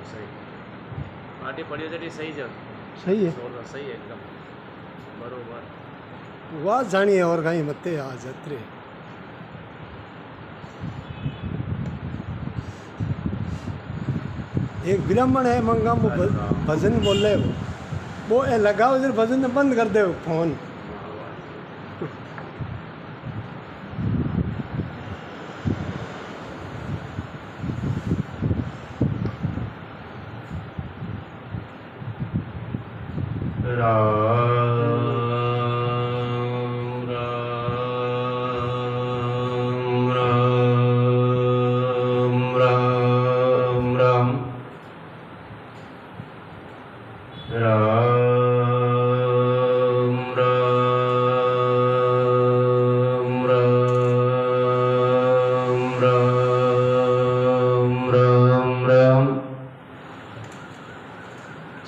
सही पार्टी पड़ी जड़ी सही जब सही है सही है एकदम बरोबर वाह जानिए और कहीं मत्ते आज अत्रे एक ब्राह्मण है मंगा वो भजन बोल रहे वो लगाओ इधर भजन बंद कर दे फोन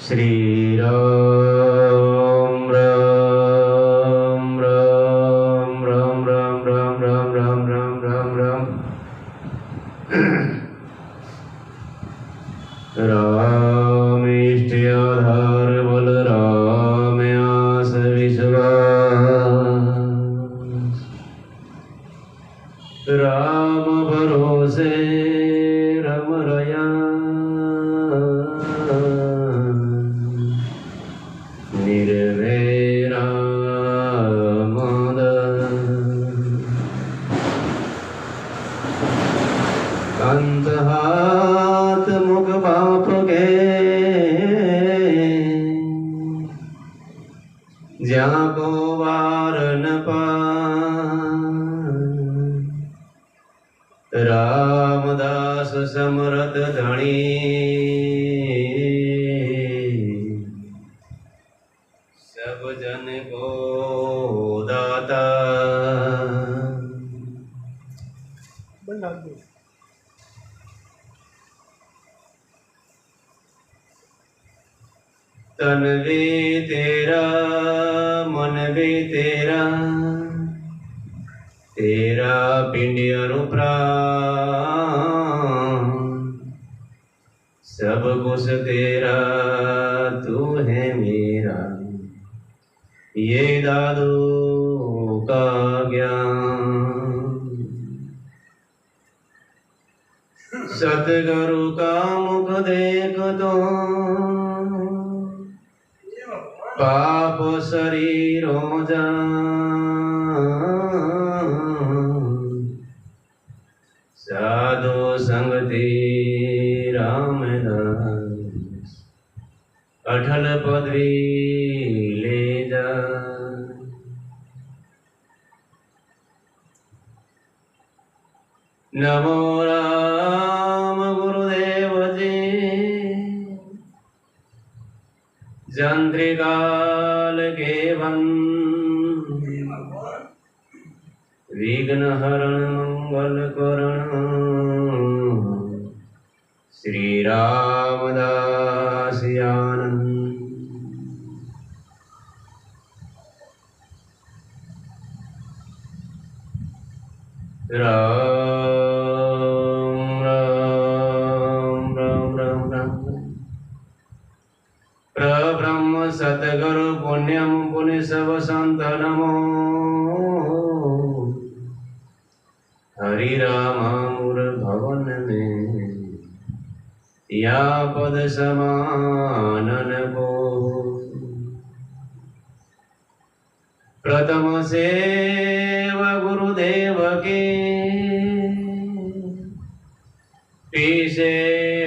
श्री राम राम राम राम राम राम राम राम राम राम राम राम इष्ट आधार बल राम आस विश्वास राम भरोसे रम रया निर्वैरा मद अंत हाथ मुख बाप के ज्યાં को वार न पाए रामदास समरथ धणी सब जन को दाता तन भी तेरा मन भी तेरा तेरा पिंड अनुप्राण सब कुछ तेरा तू है मेरा ये दादू का ज्ञान सतगुरु का मुख देख तो पाप शरीरों जा साधु संगति रामदास अठल पदवी ले जा नमो राम गुरुदेव जी जंत्रिकाल के वन विघ्न हरण मंगल करण श्री रामदास आनंद राम राम राम राम राम प्रब्रह्म सतगुरु पुण्यम पुण्य सब संत नमो हरि रामामुर भवन में या पद समानन को प्रथम सेव गुरुदेव के पीछे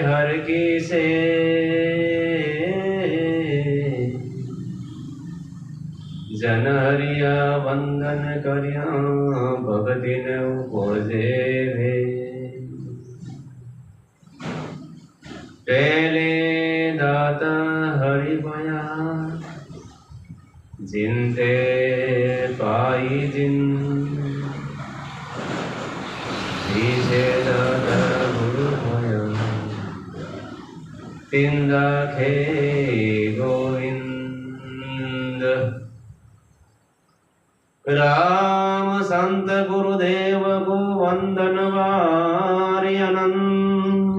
हर की से जन हरिया वंदन करिया भगति ने उपजे वे पहले दाता हरि बया जिनते पाई जिन पीछे दाता गुरु बया तिंदा खे गोविंद राम संत गुरुदेव को वंदन वारि अनंत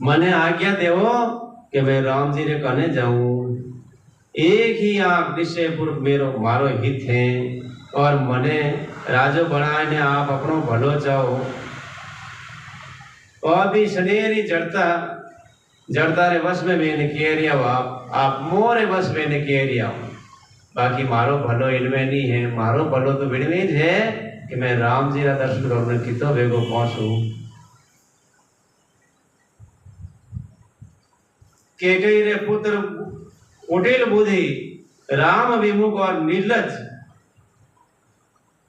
मने आज्ञा देवो कि मैं राम जी रे कने जाऊं। एक ही आप निश्चयपुर मेरो मारो हित है और मने राजो बनाए ने आप अपनो भलो चाहो। और भी शनेरी जड़ता रे वश में बेन केरिया आप मोरे वश में ने केरिया। बाकी मारो भलो इनमें नहीं है, मारो भलो तो विनवीज है कि मैं राम जी रा दर्शन करने कितो वेगो पहुंचू। केकई रे पुत्र कुटिल बुद्धि राम विमुख और निर्लज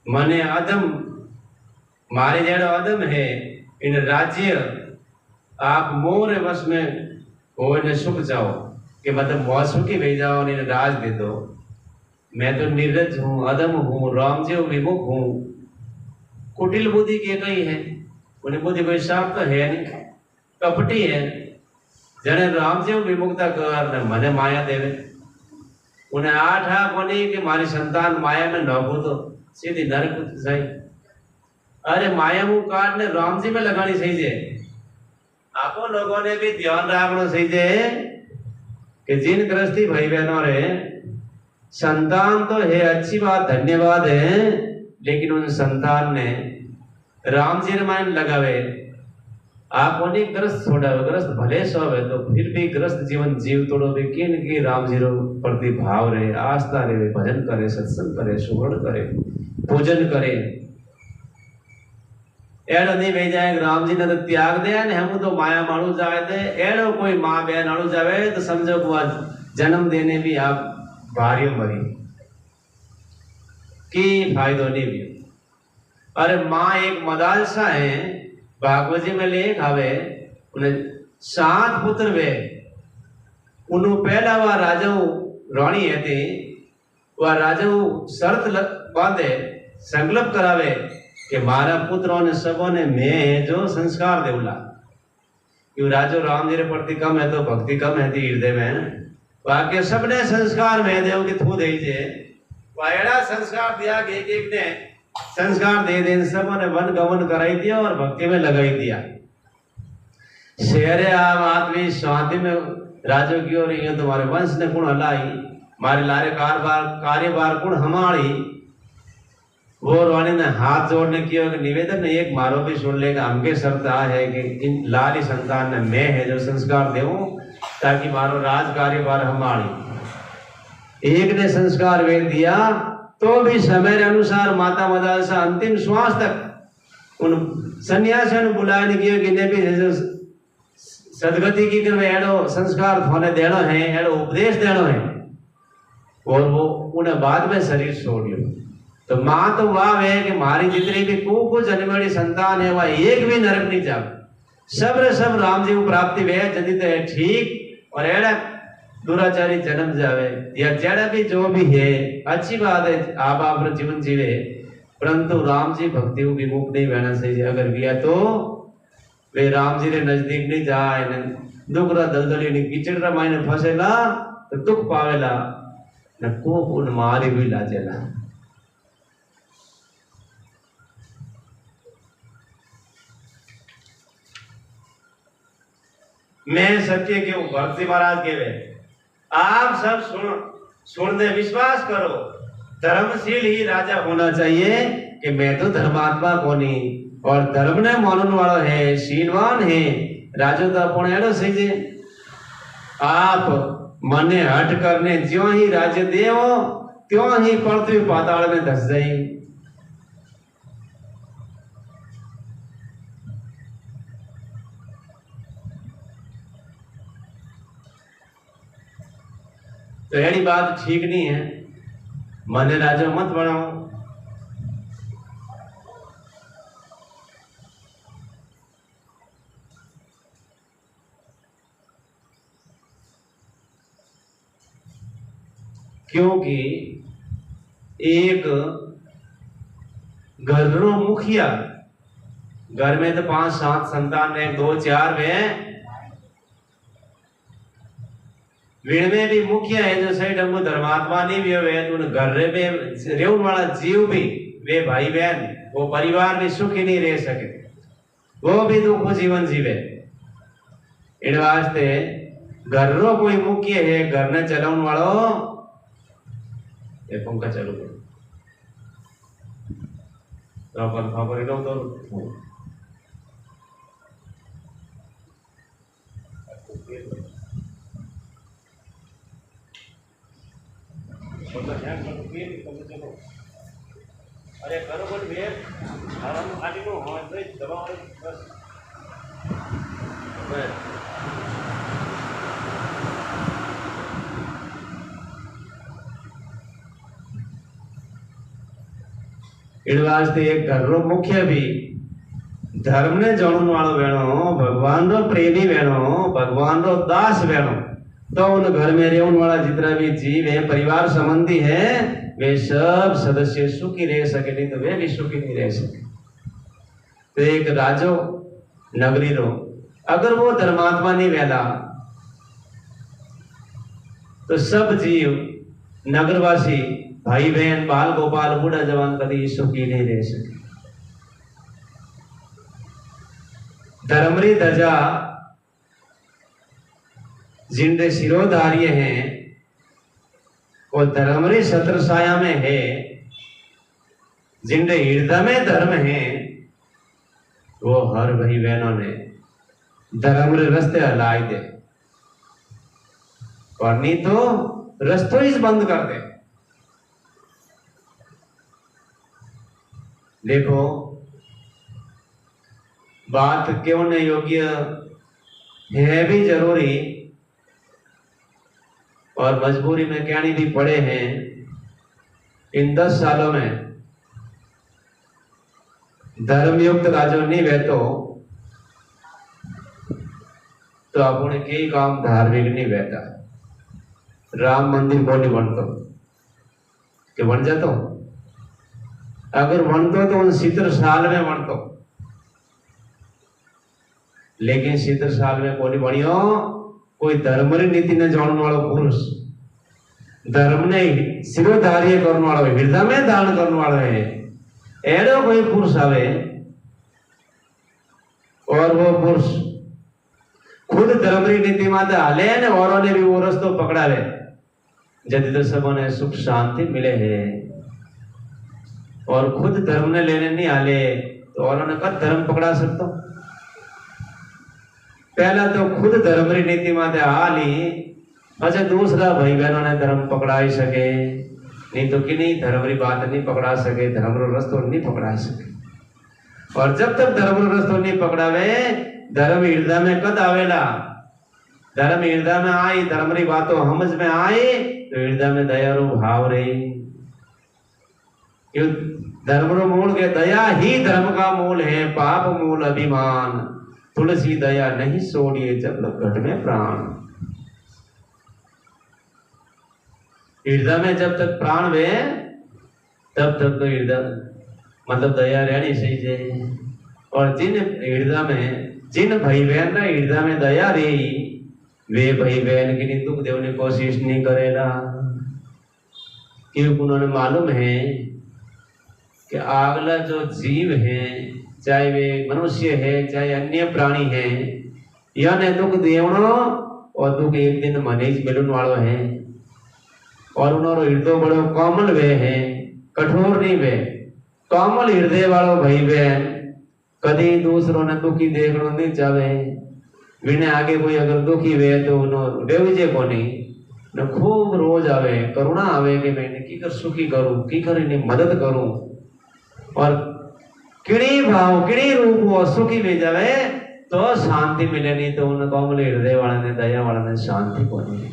मने अदम मारे जेड़ो अदम है इन राज्य आप मोरे वश में हो ने सुख जाओ कि मतलब मौसुकी भेज जाओ ने राज दे दो। मैं तो निर्लज हूँ, अदम हूँ, राम जी विमुख हूँ। कुटिल बुद्धि के कही है, उन्हें बुद्धि कोई साफ तो है नहीं, कपटी है। जने राम जी विमुखता कर मने माया देवे उन्हें आठा कोनी कि मारी संतान माया में न तो सीधी नरक जाए। अरे माया मुंह काट ने राम जी में लगानी सही है। आपो लोगों ने भी ध्यान रखना सही है कि जिन गृहस्थी भाई बहनों रे संतान तो है अच्छी बात, धन्यवाद है, लेकिन उन संतान ने राम जी रामायण लगावे आप उन्हें ग्रस्त छोड़ा ग्रस्त भले सब है तो फिर भी ग्रस्त जीवन जीव तोड़ो भी किन की राम जी रो प्रति भाव रहे, आस्था रहे, भजन करे, सत्संग करे, सुवर्ण करे, पूजन करे। एड़ो नहीं भेज जाए राम जी ने तो त्याग दिया ने हम तो माया मानू जाए थे। एड़ो कोई माँ बहन आड़ू जावे तो समझो को जन्म देने भी आप भारी मरी की फायदो नहीं भी। अरे माँ एक मदालसा है, भागवत जी में लेख आवे उन्हें 7 पुत्र वे उन्हों पहला वह राजा रानी है थी वह राजा शर्त बांधे संकल्प करावे कि मारा पुत्रों ने सबों ने मैं जो संस्कार देवला क्यों राजो राम जी रे प्रति कम है तो भक्ति कम है थी हृदय में बाकी सबने संस्कार में देव कि थू दे वायड़ा संस्कार दिया कि एक ने संस्कार दे दे सबों ने वन गमन कराई दिया और भक्ति में लगाई दिया। शेरे आप आदमी शांति में राजो की ओर ये तुम्हारे वंश ने कुण हलाई मारे लारे कार्यभार कुण हमारी। वो रानी ने हाथ जोड़ने की निवेदन एक मारो भी सुन लेगा हमके शर्त आ है कि इन लाली संतान ने मैं है जो संस्कार देऊं ताकि मारो राज कार्यभार हमारी। एक ने संस्कार वेद दिया तो भी समय अनुसार माता मदालसा अंतिम श्वास तक उन सन्यासियों ने बुलाने की कि भी सदगति की कर एड़ो संस्कार होने देना है, एड़ो उपदेश देना है और वो उन्हें बाद में शरीर छोड़ लियो। तो माँ तो वाह है कि मारी जितनी भी कुछ जन्मेड़ी संतान है वह एक भी नरक नहीं जाए, सब राम जी को प्राप्ति वे यदि तो है ठीक और एड़ा दुराचारी जन्म जावे या जड़ा भी जो भी है अच्छी बात है आप अपना जीवन जीवे परंतु राम जी भक्ति को विमुख नहीं बहना चाहिए। अगर किया तो वे राम जी के नजदीक नहीं जाए दुख रा दलदली ने कीचड़ रा मायने फसेला तो दुख पावेला न को उन मारी भी लाजेला। मैं सत्य क्यों भक्ति महाराज के वे आप सब सुनने विश्वास करो धर्मशील ही राजा होना चाहिए कि मैं तो धर्मात्मा कोनी और धर्म ने मानने वाला है शीलवान है राजो तो अपन एड़ो सही आप मने हट करने ज्यों ही राज्य देव त्यों ही पृथ्वी पाताल में धस जाए। तो ऐसी बात ठीक नहीं है, मने राजा मत बनाओ। क्योंकि एक घर रो मुखिया घर में तो 5-7 संतान है 2-4 में वीण में भी मुखिया है जो सही ढंग धर्मात्मा नहीं भी हुए तो घर में रेवन वाला जीव भी वे भाई बहन वो परिवार में सुखी नहीं रह सके वो भी दुख जीवन जीवे। इन वास्ते घर रो कोई मुख्य है, घर ने चलावन वालो ये पंखा चालू करो तो अपन खबर लो तो अरे करो बोल भैया आराम खाली नो हो तो दबा बस इन वास्ते एक घर रो मुख्य भी धर्म ने जाणन वालो वेणो, भगवान रो प्रेमी वेणो, भगवान रो दास वेणो, तो उन घर में रहने वाला जितना भी जीव है, परिवार संबंधी है, वे सब सदस्य सुखी रह सके, नहीं तो वे भी सुखी नहीं रह सके। तो एक राजो नगरी रो अगर वो धर्मात्मा नहीं वेला तो सब जीव नगरवासी भाई बहन बाल गोपाल बूढ़ा जवान कभी सुखी नहीं रह सके। धर्मरी ध्वजा जिनके सिरोधार्य हैं वो धर्मरी छत्र छाया में है, जिनके हृदय में धर्म है वो हर भाई बहनों ने धर्म रस्ते हलाई दे, और नहीं तो रस्तों ही बंद कर दे। देखो बात क्यों न योग्य है भी जरूरी और मजबूरी में कहनी भी पड़े हैं। इन 10 सालों में धर्मयुक्त राजो नहीं बहतो तो अपने कई काम धार्मिक नहीं बहता। राम मंदिर को नहीं बनता कि बन जाता, अगर बनतो तो उन 70 साल में बनतो, लेकिन 70 साल में कोई बनियो कोई धर्म नीति ने जानने वाला पुरुष, धर्म ने सिरोधार्य करने वाला, हृदय में धारण करने वाला है, एडो कोई पुरुष आवे और वो पुरुष खुद धर्मरी नीति माते हाले ने औरों ने भी वो रस्तो पकड़ावे, जब तो सबों ने सुख शांति मिले है। और खुद धर्म ने लेने नहीं आले तो औरों ने कब धर्म पकड़ा सकता? पहला तो खुद धर्मरी नीति माते हाली, अच्छा दूसरा भाई बहनों ने धर्म पकड़ा ही सके, नहीं तो कि नहीं धर्मरी बात नहीं पकड़ा सके, धर्म रो रस्तो नहीं पकड़ा सके। और जब तक धर्म रो रस्तो नहीं पकड़ावे, धर्म हृदय में कद आवेला, धर्म हृदय में आई, धर्मरी बातों समझ में आई तो हृदय में दया रो भाव रही। क्यों? धर्म रो मूल के दया ही धर्म का मूल है, पाप मूल अभिमान, तुलसी दया नहीं सोड़िए जब घट में प्राण। हृदय में जब तक प्राण वे तब तक तो हृदय मतलब दया रहनी चाहिए। और जिन हृदय में जिन भाई बहन ना हृदय में दया रही, वे भाई बहन की नहीं दुख देने की कोशिश नहीं करेगा, क्योंकि उन्होंने मालूम है कि अगला जो जीव है, चाहे वे मनुष्य है चाहे अन्य प्राणी है, याने दुख देवनो और दुख एक दिन मने ही मिलन वालो है। और उन्होंने हृदय बड़ो कोमल वे है, कठोर नहीं वे, कोमल हृदय वालों भाई बहन कभी दूसरों ने दुखी देखना नहीं चाहे। विने आगे कोई अगर दुखी वे तो उन्होंने बेवजह को नहीं न खूब रोज आवे, करुणा आवे कि मैं की कर सुखी करूं, की कर इन्हें मदद करूं। और किड़ी भाव किड़ी रूप वो सुखी में जावे तो शांति मिले, नहीं तो उन कोमल हृदय वाले ने दया वाले ने शांति को नहीं।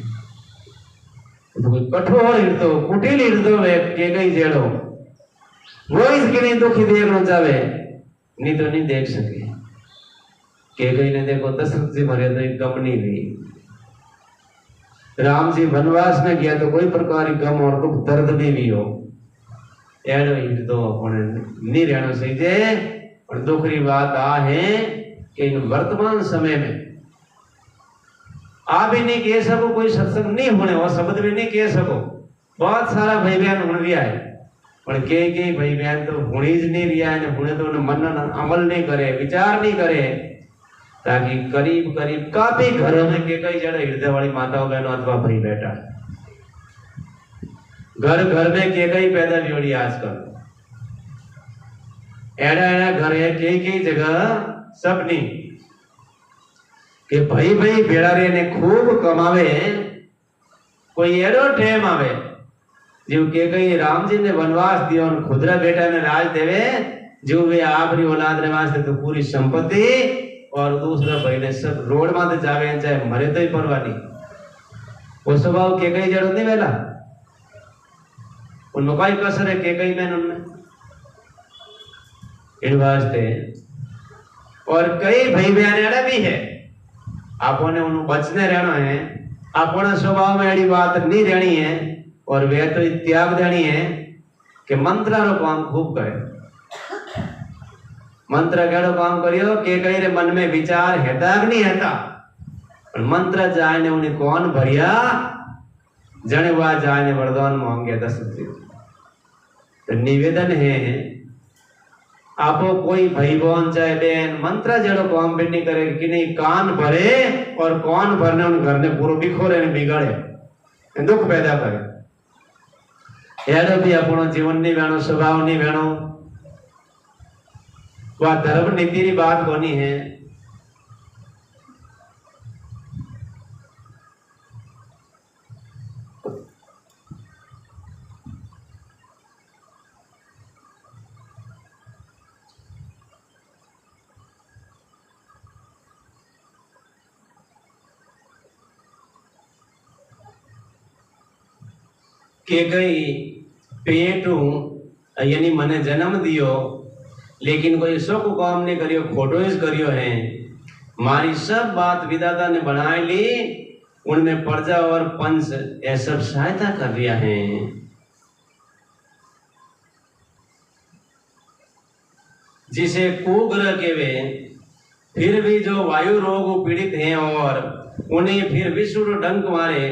तो कोई कठोर हृदय कुटिल हृदय वे के गई जेड़ो वो इसके लिए दुखी देखना चाहे, नहीं तो नहीं देख सके। के गई ने देखो दशरथ जी मरे तो एक गम नहीं हुई, राम जी वनवास में गया तो कोई प्रकार की गम और दुख दर्द भी हो, एडो हृदय अपने नहीं रहना चाहिए। और दुखरी बात आ है कि इन वर्तमान समय में आप ही नहीं कह सको, कोई सत्संग नहीं होने और शब्द भी नहीं कह सको, बहुत सारा भाई बहन हो रहा है, पर के भाई बहन तो होनी ज नहीं रहा है, होने तो मन अमल नहीं करे, विचार नहीं करे। ताकि करीब करीब काफी घरों में के कई जड़े हृदय वाली माताओं बहनों अथवा भाई बैठा घर घर में के कई पैदा जोड़ी आजकल एड़ा एड़ा घर है कई जगह सबनी के भाई भाई भेड़ा रे ने खूब कमावे कोई एड़ो टेम आवे जीव के कई राम जी ने वनवास दियो और खुदरा बेटा ने राज देवे जो वे आपरी औलाद ने वास्ते तो पूरी संपत्ति और दूसरा भाई ने सब रोड माते जावे चाहे मरे तो ही परवाह नहीं वो स्वभाव के कई जड़ नहीं वेला उनमें कोई कसर है के कई में उनमें इन वास्ते और कई भाई बहन भी है आपने उन बचने रहना है अपने स्वभाव में ऐसी बात नहीं रहनी है और वे तो त्याग देनी है कि मंत्र रो काम खूब करे मंत्र केड़ो काम करियो के कई रे मन में विचार हेता नहीं हेता पर मंत्र जाए ने उन्हें कौन भरिया जने वा जाए ने वरदान मांगे 10 तो निवेदन है आपो कोई भाई बहन चाहे बहन मंत्र जड़ो काम भी नहीं करे कि नहीं कान भरे और कौन भरने उन घर ने पूरा बिखोरे ने बिगाड़े दुख पैदा करे यार भी अपनो जीवन नहीं वेणो स्वभाव नहीं वेणो वह धर्म नीति की बात कोनी है के कई पेट यानी मने जन्म दियो लेकिन कोई सुख काम नहीं करियो खोटो ही करियो है मारी सब बात विधाता ने बनाई ली उनमें प्रजा और पंच ये सब सहायता कर रिया है जिसे कुग्रह केवे फिर भी जो वायु रोग पीड़ित हैं और उन्हें फिर विष्णु डंक मारे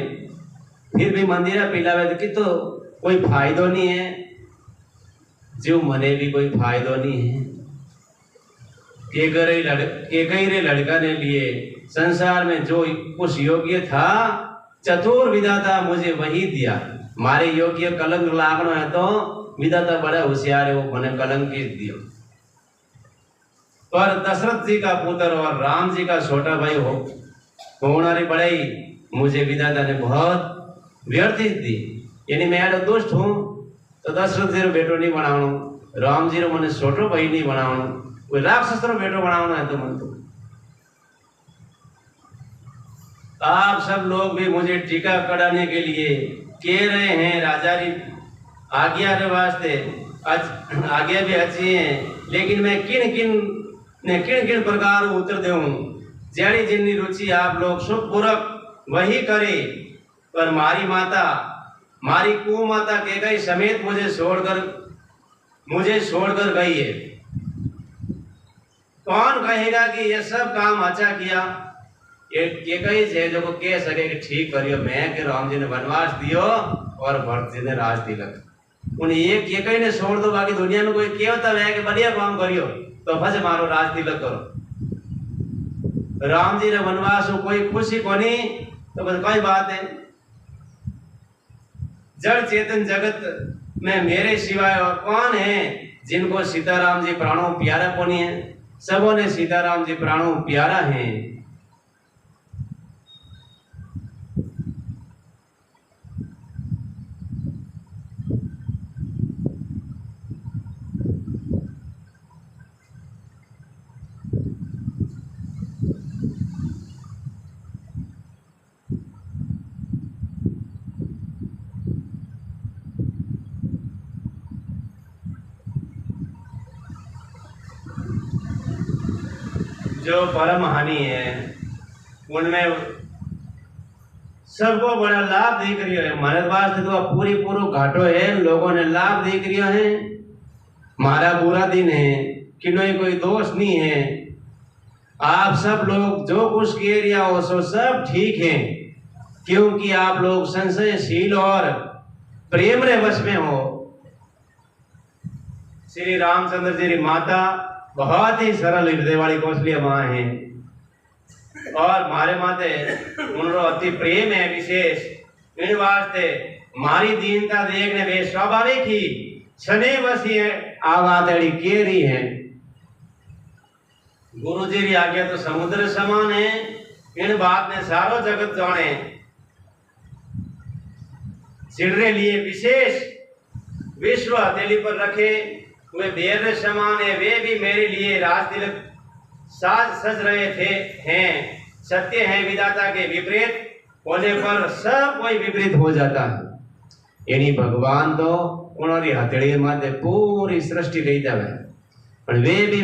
फिर भी मंदिरा पिलावे तो कि तो कोई फायदो नहीं है जो मने भी कोई फायदो नहीं है के कई रे लड़का ने लिए संसार में जो कुछ योग्य था चतुर विधाता मुझे वही दिया मारे योग्य कलंक लागनो है तो विधाता बड़ा होशियार है वो मने कलंक ही दियो पर दशरथ जी का पुत्र और राम जी का छोटा भाई हो होनारी बड़ाई मुझे विधाता ने बहुत व्यर्थ दी यानी मैं एडो दुष्ट हूं तो दशरथ जी रो बेटो नहीं बनावनो राम जी रो मने छोटो भाई नहीं बनावनो कोई राक्षस रो बेटो बनावनो है तो मन तो आप सब लोग भी मुझे टीका कराने के लिए कह रहे हैं राजा जी आज्ञा के वास्ते आज्ञा भी अच्छी है लेकिन मैं किन प्रकार उत्तर दूं जैसी जिन्नी रुचि आप लोग सुखपूर्वक वही करे पर मारी माता मारी कुमाता के गई समेत मुझे छोड़कर गई है कौन कहेगा कि ये सब काम अच्छा किया ये के गई है जो को कह सके कि ठीक करियो मैं कि राम जी ने वनवास दियो और भरत जी ने राज तिलक उन्हें ये के कई ने छोड़ दो बाकी दुनिया में कोई कहता है कि बढ़िया काम करियो तो भज मारो राज तिलक करो राम जी ने वनवास हो कोई खुशी कोनी तो बस कोई बात है जड़ चेतन जगत में मेरे सिवाय और कौन है जिनको सीताराम जी प्राणों प्यारा कोनी है सबों ने सीताराम जी प्राणों प्यारा है जो परम हानि है उनमें सबको बड़ा लाभ देख रही है महाराज वास्ते तो पूरी पूरो घाटो है लोगों ने लाभ देख रही है मारा बुरा दिन है कि कोई दोष नहीं है आप सब लोग जो कुछ किए रिया हो सो सब ठीक है क्योंकि आप लोग संशयशील और प्रेम रे वश में हो श्री रामचंद्र जी की माता बहुत ही सरल हृदय वाली कौशल्या माँ है और मारे माते उनरो अति प्रेम है विशेष इन वास्ते मारी दीनता देखने वे स्वाभाविक ही छने वसी है आ बात एड़ी केरी है गुरु जी री आज्ञा तो समुद्र समान है इन बात ने सारो जगत जाने सिडरे लिए विशेष विश्व हथेली पर रखे वे देर समान है वे भी मेरे लिए राज तिलक साज सज रहे थे हैं सत्य है विधाता के विपरीत होने पर सब कोई विपरीत हो जाता है यानी भगवान तो उन्होंने हथेली माथे पूरी सृष्टि रही जावे पर वे भी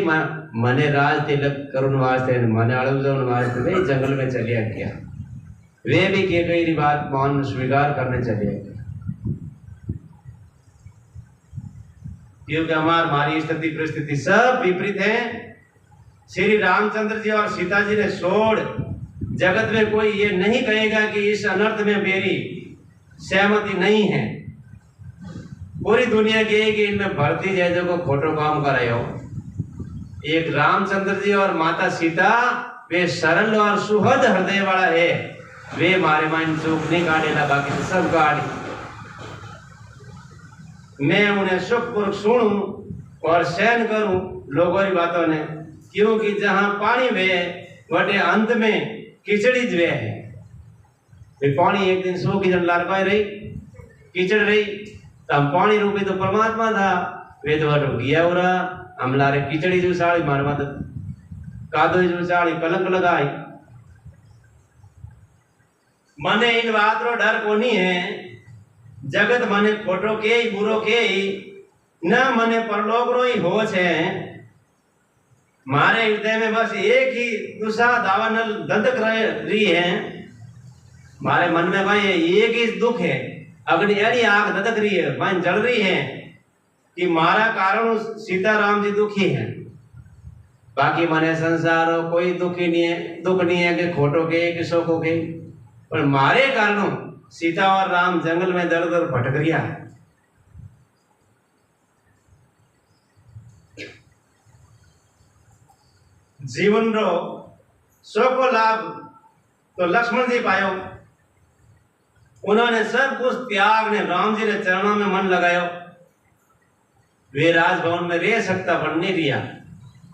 मने राज तिलक करुण वास्ते मने अड़वजन वास्ते वे जंगल में चलिया गया वे भी के कई बात मान स्वीकार करने चलिया गया क्योंकि हमारी स्थिति परिस्थिति सब विपरीत है श्री रामचंद्र जी और सीता जी ने छोड़ जगत में कोई ये नहीं कहेगा कि इस अनर्थ में मेरी सहमति नहीं है पूरी दुनिया कहेगी इनमें भर्ती जैसे को खोटो काम कराए हो एक रामचंद्र जी और माता सीता वे सरल और सुहद हृदय वाला है वे मारे माइन चूक नहीं काटेला बाकी तो सब काटी मैं उन्हें सुखपूर्वक सुनूं और सहन करूं लोगों की बातों ने क्योंकि जहां पानी वे वटे अंत में कीचड़ी वे है वे पानी एक दिन सो की जन लारपाई रही कीचड़ रही तो हम पानी रूपी तो परमात्मा था वे तो वटो गया हो रहा हम लारे कीचड़ी जो साड़ी मार मत कादो जो साड़ी कलंक लगाई मने इन बात रो डर कोनी है जगत मने खोटो के ही बुरो के ही न मने परलोक रो ही होश है मारे हृदय में बस एक ही दूसरा दावानल दंतक रही है मारे मन में भाई एक ही दुख है अग्नि यानी आग ददक रही है मन जल रही है कि मारा कारण सीताराम जी दुखी है बाकी मने संसार कोई दुखी नहीं है दुख नहीं है कि खोटो के कि शोको के पर मारे कारणों सीता और राम जंगल में दर दर भटक गया जीवन रो सबको लाभ तो लक्ष्मण जी पायो उन्होंने सब कुछ त्याग ने राम जी ने चरणों में मन लगायो वे राजभवन में रह सकता पर नहीं रिया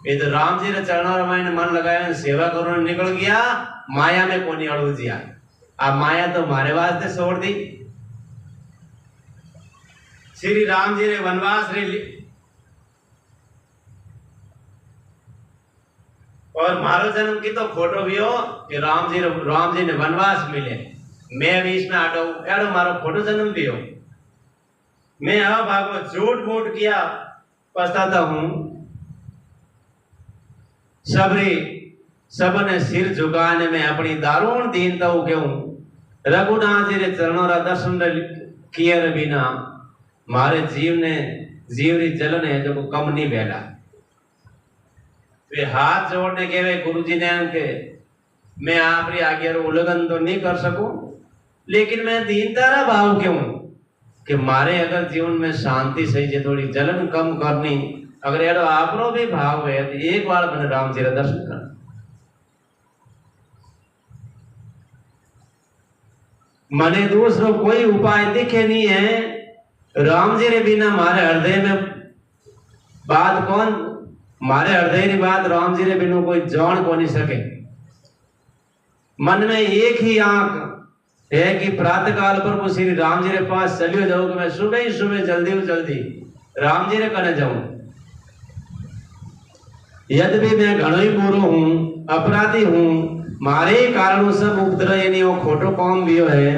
ये तो राम जी ने चरणों में मन लगाया सेवा करो निकल गया माया में कोनी अड़ू दिया अब माया तो मारे वास्ते छोड़ दी श्री राम जी ने वनवास रे और मारो जन्म की तो खोटो भी हो कि राम जी ने वनवास मिले मैं भी इसमें आटो एडो मारो खोटो जन्म भी हो मैं अब भागो झूठ मूठ किया पछताता हूं सबने सिर झुकाने में अपनी दारुण दीनता कहूं रघुनाथ जी ने चरणों रा दर्शन किए बिना मारे जीव री जलन है जो कम नहीं बेला वे हाथ जोड़ने के वे गुरु जी ने के मैं आपकी आज्ञा उल्लंघन तो नहीं कर सकूं लेकिन मैं दीनता रा भाव क्यों कि मारे अगर जीवन में शांति सही है थोड़ी जलन कम करनी अगर यार आपनो भी भाव है तो एक बार मैंने राम जी का दर्शन करना मने दूसरों कोई उपाय दिखे नहीं है राम जी रे बिना मारे हृदय में बात कौन मारे हृदय की बात राम जी रे बिना कोई जान को नहीं सके मन में एक ही आंख है कि प्रातः काल पर वो श्री राम जी रे पास चलियो जाऊं कि मैं सुबह ही सुबह जल्दी राम जी रे कने जाऊं यद्यपि मैं घणो ही बुरो हूं अपराधी हूं मारे कारणों सब उपद्रव यानी वो खोटो काम भी है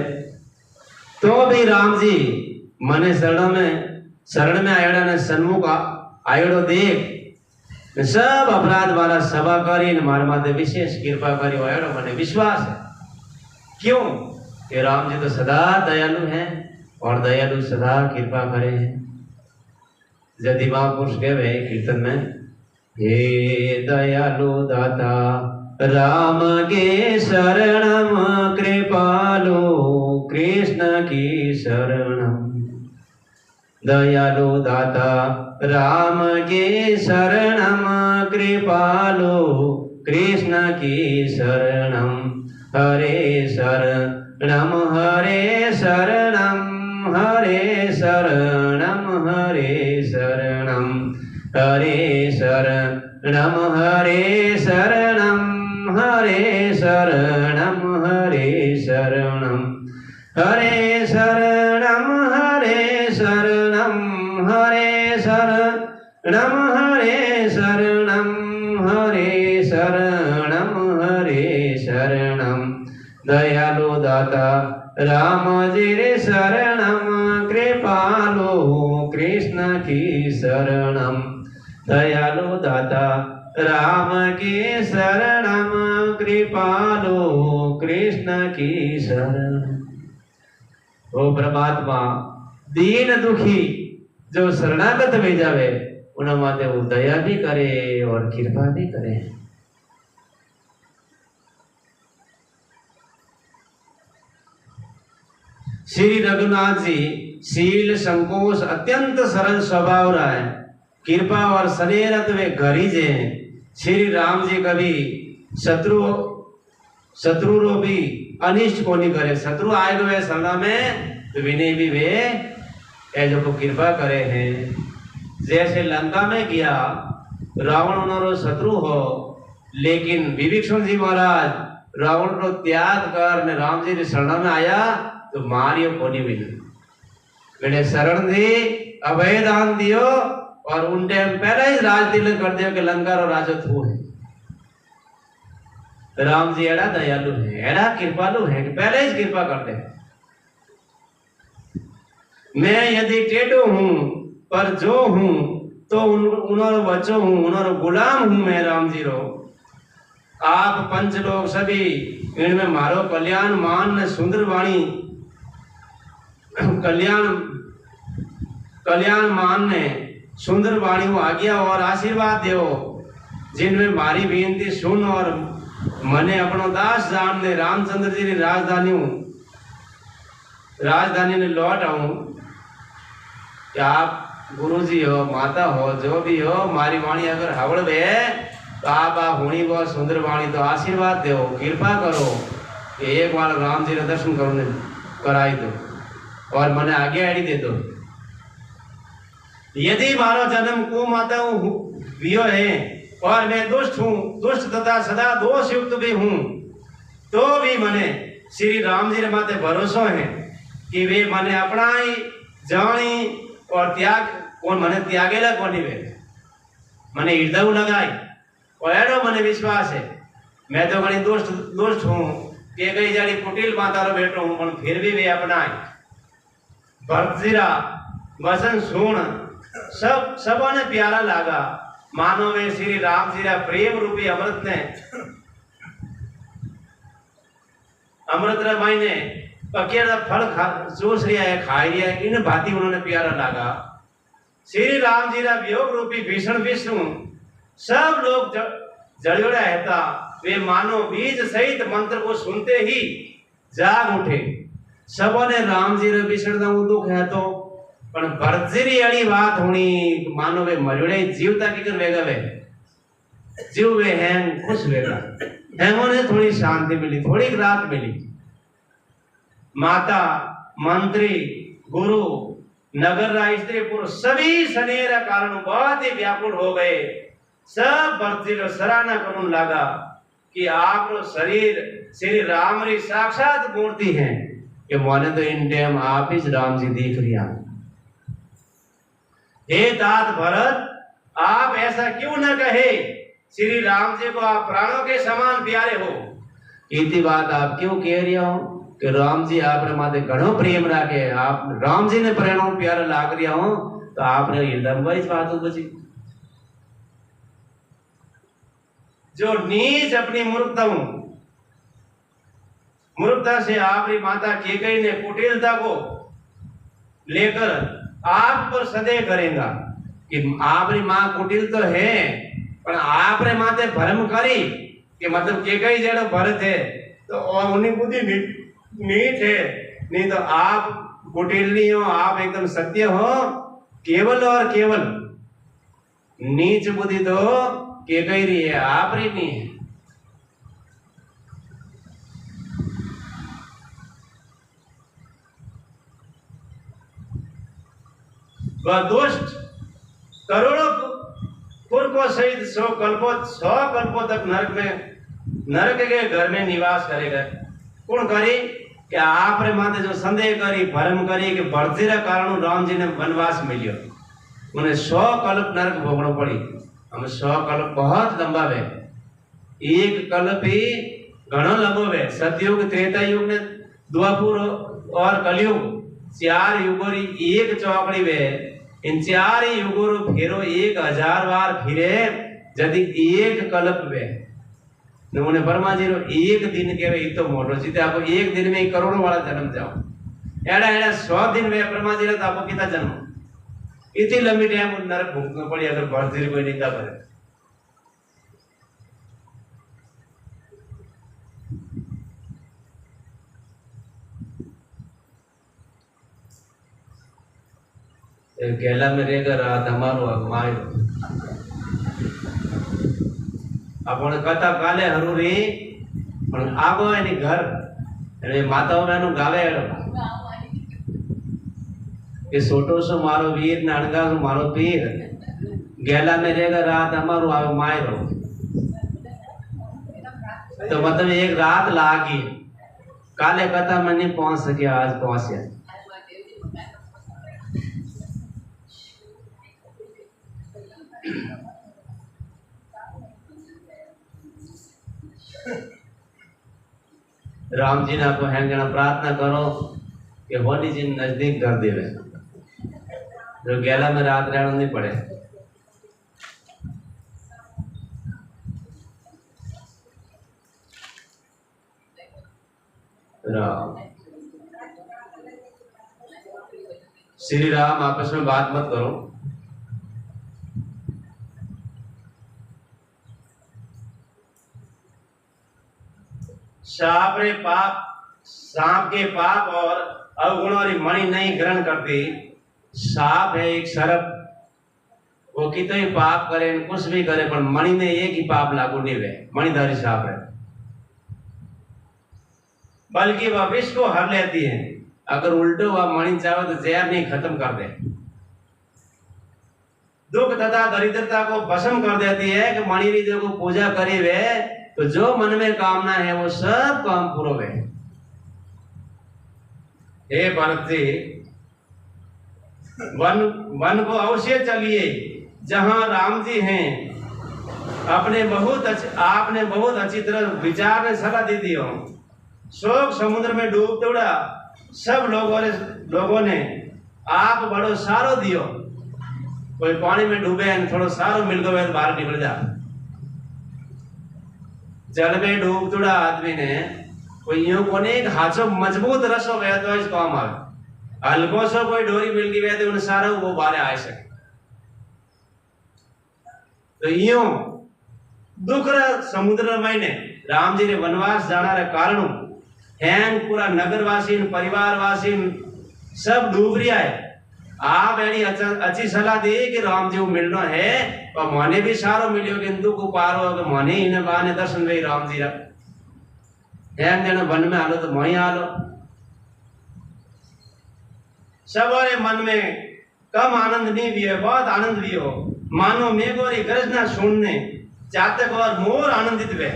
तो भी राम जी मने शरण में आयड़ा ने सन्मुख आयड़ो देख सब अपराध वाला सभा करी मारे माते विशेष कृपा करी आयड़ो मने विश्वास है क्यों कि राम जी तो सदा दयालु हैं और दयालु सदा कृपा करे हैं यदि महापुरुष कहे कीर्तन में हे दयालु दाता राम के शरणम कृपालु कृष्ण की शरणम दयालु दाता राम के शरणम कृपालु कृष्ण की शरणम हरे शरणम हरे शरणम हरे शरणम हरे शरणम हरे शरणम हरे शरणम हरे शरणम हरे शरणम हरे शरणम हरे शरणम हरे शरणम हरे शरणम हरे शरणम हरे शरणम दयालु दाता राम जी रे शरणम कृपालु कृष्ण की शरणम दयालु दाता राम की शरणम कृपालु कृष्ण की शरण। ओ परमात्मा दीन दुखी जो शरणागत हो जावे उन माते वो दया भी करे और कृपा भी करे। श्री रघुनाथ जी शील संकोच अत्यंत सरल स्वभाव रहा है, कृपा और स्नेह वे घरी जे। श्री राम जी कभी शत्रु रो भी अनिष्ट को नहीं करे। शत्रु आए गए शरण में तो विनय भी वे जो को कृपा करे हैं। जैसे लंका में गया रावण उन्होंने शत्रु हो, लेकिन विभीषण जी महाराज रावण को त्याग कर ने राम जी शरण में आया तो मारियो कोनी मिले। मैंने शरण दी, अभय दान दियो और उन टाइम पहले ही राज तिलक कर दियो कि लंका रो राजा तू है। राम जी एड़ा दयालु है, एड़ा कृपालु है कि पहले ही कृपा करते हैं। मैं यदि टेढ़ो हूं पर जो हूं तो उन्होंने बच्चों हूं, उन्होंने गुलाम हूं मैं राम जी रो। आप पंचलोक सभी इनमें मारो कल्याण मान ने सुंदर वाणी कल्याण मान ने सुंदर वाणी को आज्ञा और आशीर्वाद देव, जिनमें मारी बेनती सुन और मने अपनो दास जान ने रामचंद्र जी ने राजधानी ने लौट आऊं कि आप गुरु जी हो, माता हो, जो भी हो, मारी वाणी अगर हवड़ वे तो आप होनी बहुत सुंदर वाणी तो आशीर्वाद दो, कृपा करो कि एक बार राम जी ने दर्शन करो कराई दो और मने आगे आड़ी दे दो। यदि मारो जन्म कुमाता वियो है और मैं दुष्ट हूँ, दुष्ट तथा सदा दोष युक्त भी हूँ, तो भी मने श्री राम जी ने माते भरोसा है कि वे मने अपना ही जानी और त्याग कौन मने त्यागेला कोनी वे मने हृदय लगाई और एडो मने विश्वास है। मैं तो घणी दुष्ट हूँ कि गई जाड़ी कुटिल माता रो बेटो हूँ, पर फिर भी वे अपनाई भरतजीरा वचन सुन सबने प्यारा लागा। मानो वे श्री राम जी प्रेम रूपी अमृत ने अमृत रमाई ने पकेड़ा फल चूस रिया है, खा रिया है, इन भांति उन्होंने प्यारा लागा। श्री राम जी वियोग रूपी भीषण विष्णु सब लोग जड़ोड़ा रहता, वे मानो बीज सहित मंत्र को सुनते ही जाग उठे। सबने राम जी भीषण दुख है तो पण भरतजी अड़ी बात होनी मानो वे मरड़े जीवता की कर वेगा वे जीव वे हैं खुश वेगा हैं उन्हें थोड़ी शांति मिली, थोड़ी रात मिली। माता मंत्री गुरु नगर स्त्री पुरुष सभी स्नेह कारण बहुत ही व्याकुल हो गए। सब भरतजी को सराहना करने लगा कि आप शरीर श्री राम री साक्षात मूर्ति है कि माने तो इन टाइम आप ही राम जी दिख रिया। हे तात भरत, आप ऐसा क्यों न कहे, श्री राम जी को आप प्राणों के समान प्यारे हो। इतनी बात आप क्यों कह रही हो कि राम जी आपने माते घणो प्रेम राखे, आप राम जी ने प्रेरणा प्यारा लाग रिया हो तो आपने हृदय में इस बात बची। जो नीच अपनी मूर्खता से आपकी माता केकई ने कुटिलता को लेकर आप पर सदैव करेगा कि आपरी मां कुटिल तो है पर आपरे माते भरम करी कि मतलब केकई जेड़ो भरत है तो उन्हीं बुद्धि नीच है, नहीं तो आप कुटिल नहीं हो, आप एकदम सत्य हो। केवल और केवल नीच बुद्धि तो केकई रही है, आपरी नहीं है। वह दुष्ट करोड़ों पुर को सहित 100 कल्पों तक नरक के घर में निवास करेगा। कौन करी कि आप रे माते जो संदेह करी भरम करी कि भरती रे कारण राम जी ने वनवास मिलियो, उन्हें 100 कल्प नरक भोगनो पड़ी। हम 100 कल्प बहुत लंबा है, एक कल्प ही घणो लंबो है। सतयुग, त्रेता युग ने द्वापुर और कलयुग 4 युगों री एक चौकड़ी वे। इन 4 युगों रो फेरो 1000 बार फिरे यदि एक कल्प वे। उन्हें ब्रह्मा जी रो एक दिन के वे तो मोटो सीधे आपको एक दिन में करोड़ों वाला जन्म जाओ। एड़ा 100 दिन वे ब्रह्मा जी रे तो आपको कितना जन्म, इतनी लंबी टाइम नरक भोगना पड़ी अगर भरती कोई निंदा करे। गेला में रेगा रात हमारो अगमायो આપણે કથા કાલે હરુરી પણ આગો એની ઘર એટલે માતાઓ એનું ગાવે એડો કે સોટો સો મારો વીર ને અણગા સો મારો પીર ગેલા में रहेगा रात हमारो आवे मायरो। तो मतलब एक रात लागी, काले कथा में नहीं पहुंच सके, आज पहुंचे। राम जी ने आपको हैंगना प्रार्थना करो कि होली जी नजदीक कर देवे, जो गेला में रात रहना नहीं पड़े। राम श्री राम आपस में बात मत करो। सांप के पाप और अवगुणों की मणि नहीं ग्रहण करती। सांप है एक सर्प, वो कितने ही पाप करे कुछ भी करे पर मणि ने एक ही पाप लागू नहीं हुए। मणिधारी सांप है, बल्कि वह विष को हर लेती है। अगर उल्टो वह मणि चाहे तो जहर नहीं खत्म कर दे, दुख तथा दरिद्रता को भस्म कर देती है। कि मणि री जो को पूजा करी वे तो जो मन में कामना है वो सब काम पूरा है। हे भरत जी, वन को अवश्य चलिए जहां राम जी हैं। आपने बहुत अच्छी तरह विचार में सलाह दी थी। शोक समुद्र में डूब तोड़ा सब लोगों ने आप बड़ो सारो दियो। कोई पानी में डूबे थोड़ो सारो मिल गए तो बाहर निकल जा। जल में डूब तोड़ा आदमी ने कोई यूं कोने एक हाथों मजबूत रसो वह तो इस काम आवे। हल्को सो कोई डोरी मिल गई वह तो उन सारा वो बारे आ सके। तो यूं दुख समुद्र महीने राम जी ने वनवास जाना रे कारण हैन पूरा नगरवासी परिवारवासी सब डूब रिया है। आप एनी अच्छी सलाह दी कि राम जी को मिलना है और मने भी सारो मिलियो किंतु को पारो कि मने इन्हें बाने दर्शन वे राम जी रा हैन जन वन में आलो तो वहीं आलो। सबरे मन में कम आनंद नहीं भी है, बहुत आनंद भी हो। मानो मेघोरी गर्जना सुनने चातक और मोर आनंदित वे।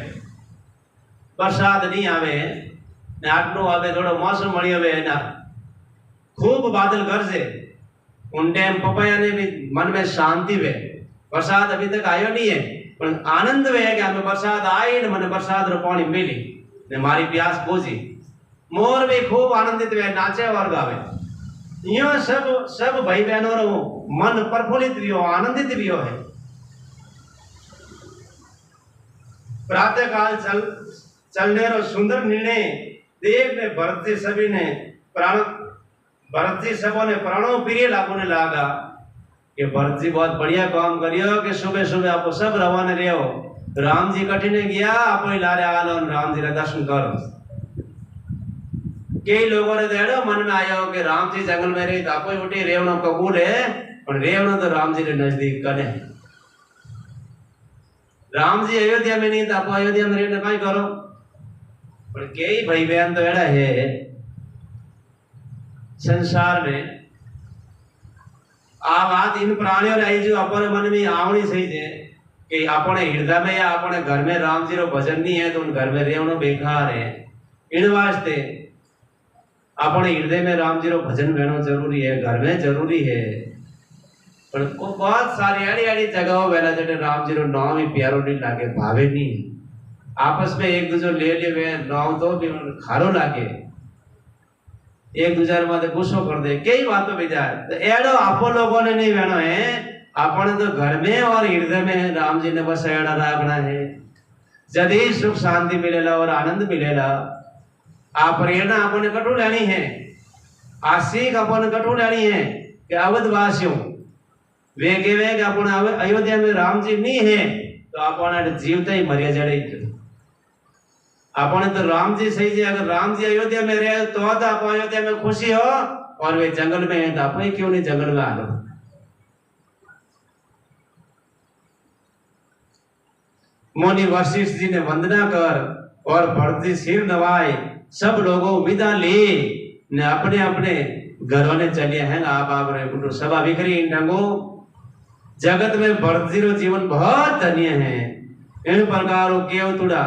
बरसात नहीं आवे ने आटलो आवे, थोड़ो मौसम मळी आवे ना खूब बादल गरजे, उन टाइम पपाया ने भी मन में शांति वे। बरसात अभी तक आयो नहीं है पर आनंद वे है कि हमें बरसात आई ने मैंने बरसात रो पानी मिली ने मारी प्यास बुझी। मोर भी खूब आनंदित वे, नाचे और गावे। यो सब भाई बहनों रो मन प्रफुल्लित भी हो, आनंदित भी हो है। प्रातः काल चलने रो सुंदर निर्णय देव में भरत जी सभी ने भरत जी सबों ने प्राणों प्रिय लागूने लागा कि भरत जी बहुत बढ़िया काम करियो कि सुबह सुबह आपको सब रवाना रहो। राम जी कठिन गया आप लारे आलो राम जी का दर्शन करो। कई लोगों ने देड़ो मन में आया कि राम जी जंगल में रही तो आपको उठी रेवनो कबूल है पर रेवनो तो राम जी के नजदीक करे। राम जी अयोध्या में नहीं तो आपको अयोध्या में रहने का करो। पर कई भाई बहन तो एड़ा है संसार में આ વાત इन प्राणियों ने आई जो अपने मन में आवनी सही है कि अपने हृदय में या अपने घर में राम जी रो भजन नहीं है तो उन घर में रहना बेकार है। इन वास्ते अपने हृदय में राम जी रो भजन रहना जरूरी है, घर में जरूरी है। पर को बहुत सारी ऐडी ऐडी जगहों वेला जटे राम जी रो नाम ही प्यारो नहीं लागे, भावे नहीं। आपस में एक दूसरे ले ले वे नाम तो भी खारो लागे, एक दूसरे माथे गुस्सो कर दे, कई बातों पे जाए। तो एडो आपो लोगों ने नहीं बहनो है, अपने तो घर में और हृदय में राम जी ने बस एड़ा रखना है। जब ही सुख शांति मिलेला और आनंद मिलेला, आप प्रेरणा अपने कटू लेनी है, आशीख अपने कटू लेनी है कि अवधवासियों वे कहे कि अपने अयोध्या में राम जी नहीं है तो अपने जीवते ही मरिया जड़े। अपने तो राम जी सही है, अगर राम जी अयोध्या में रहे तो आप अयोध्या में खुशी हो, और वे जंगल में है तो आप क्यों नहीं जंगल में आ लो। मुनि वशिष्ठ जी ने वंदना कर और भरत जी सिर नवाए, सब लोगों विदा ले ने अपने अपने घरों ने चले हैं। आप रे सभा बिखरी ढंगो जगत में भरत जी रो जीवन बहुत धन्य है। इन प्रकार केव तुड़ा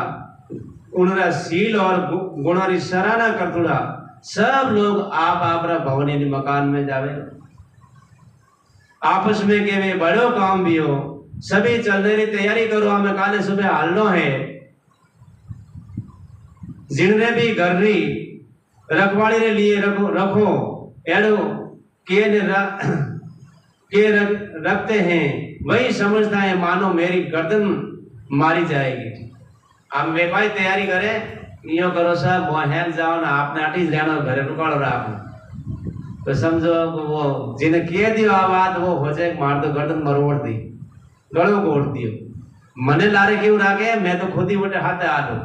उनरा शील और गुणों की सराहना कर तुड़ा सब लोग आप भवनी मकान में जावे। आपस में के वे बड़ो काम भी हो, सभी चलने की तैयारी करो, हमें काले सुबह हालनो है। जिनने भी घर री रखवाली रे लिए रखो एडो के रखते हैं, वही समझता है मानो मेरी गर्दन मारी जाएगी। हम वेपारी तैयारी करे यो करो साहब वहां जाओ ना, आपने आटी रहना घरे रुकाड़ो आप तो समझो वो जिन्हें किए दियो आ बात वो हो जाए मार तो गर्दन मरोड़ दी, गड़ों को उड़ दियो। मने लारे क्यों रागे, मैं तो खुद ही उठे हाथ आ दो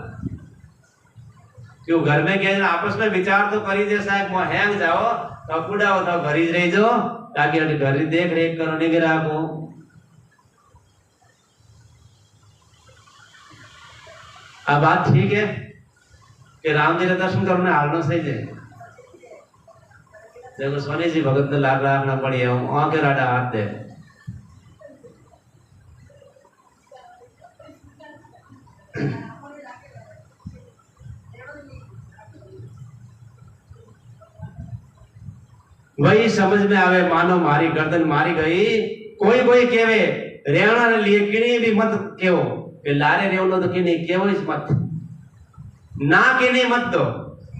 क्यों घर में गए आपस में विचार तो करी दे साहब वहां हैंग जाओ तो कूड़ा हो तो घर ही रह जाओ ताकि घर ही देख रेख करो नहीं गिरा को। अब बात ठीक है कि राम जी ने दर्शन करने हालनो सही है। देखो सोनी जी भगत ने लाग रखना पड़ी है, वहां के राडा हाथ दे वही समझ में आवे मानो मारी गर्दन मारी गई। कोई कोई केवे रेवना ने लिए किनी भी मत केवो कि लारे रेवलो तो किनी केवो इस मत ना किनी मत दो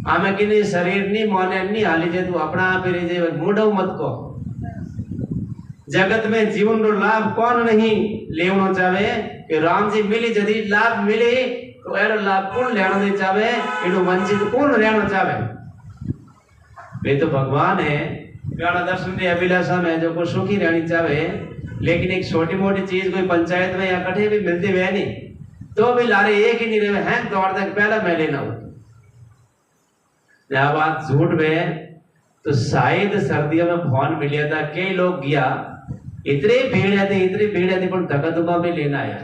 आमे किनी शरीर नी मोने नी हाली जे तू अपना आप ही रह जे मूडो मत को। जगत में जीवन रो लाभ कौन नहीं लेवनो चाहे कि राम जी मिली जदी लाभ मिले तो एरो लाभ कौन लेनो नहीं चाहे, इनो वंचित कौन रहना चाहे। वे तो भगवान है, प्यारा दर्शन की अभिलाषा में जो को सुखी रहनी चाहे, लेकिन एक छोटी मोटी चीज कोई पंचायत में या कठे भी मिलती है नहीं तो भी लारे एक ही नहीं रहे हैं दौड़ तक पहला मैं लेना हूं। जब बात झूठ में तो शायद सर्दियों में फोन मिलिया था, कई लोग गया इतनी भीड़ आती पर धक्का दुबा में लेना आया।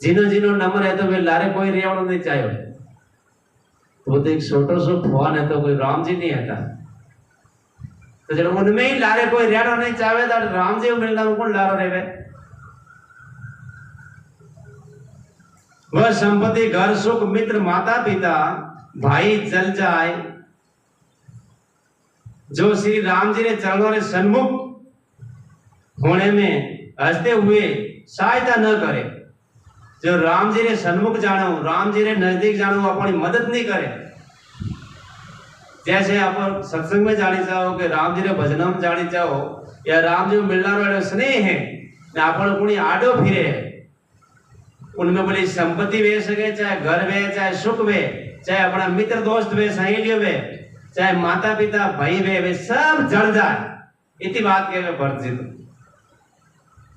जिनो नंबर है तो वे लारे कोई रेवण नहीं चाहे वो तो एक छोटो सो फोन है तो कोई राम जी नहीं आता तो जब उनमें ही लारे कोई रेवण नहीं चाहे तो राम जी को मिलना कौन लारो रेवे। वह संपत्ति घर सुख मित्र माता पिता भाई चल जाए जो श्री राम जी ने चरणों के सन्मुख होने में हंसते हुए सहायता न करे। जो राम जी ने सन्मुख जानो, राम जी ने नजदीक जानो, अपनी मदद नहीं करे। जैसे आप सत्संग में जानी चाहो कि राम जी ने भजन में जानी चाहो या राम जी को मिलना वाले स्नेह है अपन कोई आडो फिरे है उनमें बोली संपत्ति वे सके, चाहे घर वे, चाहे सुख वे, चाहे अपना मित्र दोस्त वे, सहेलियों वे, चाहे माता पिता भाई वे सब जड़ जाए। इतनी बात कहे भरत जी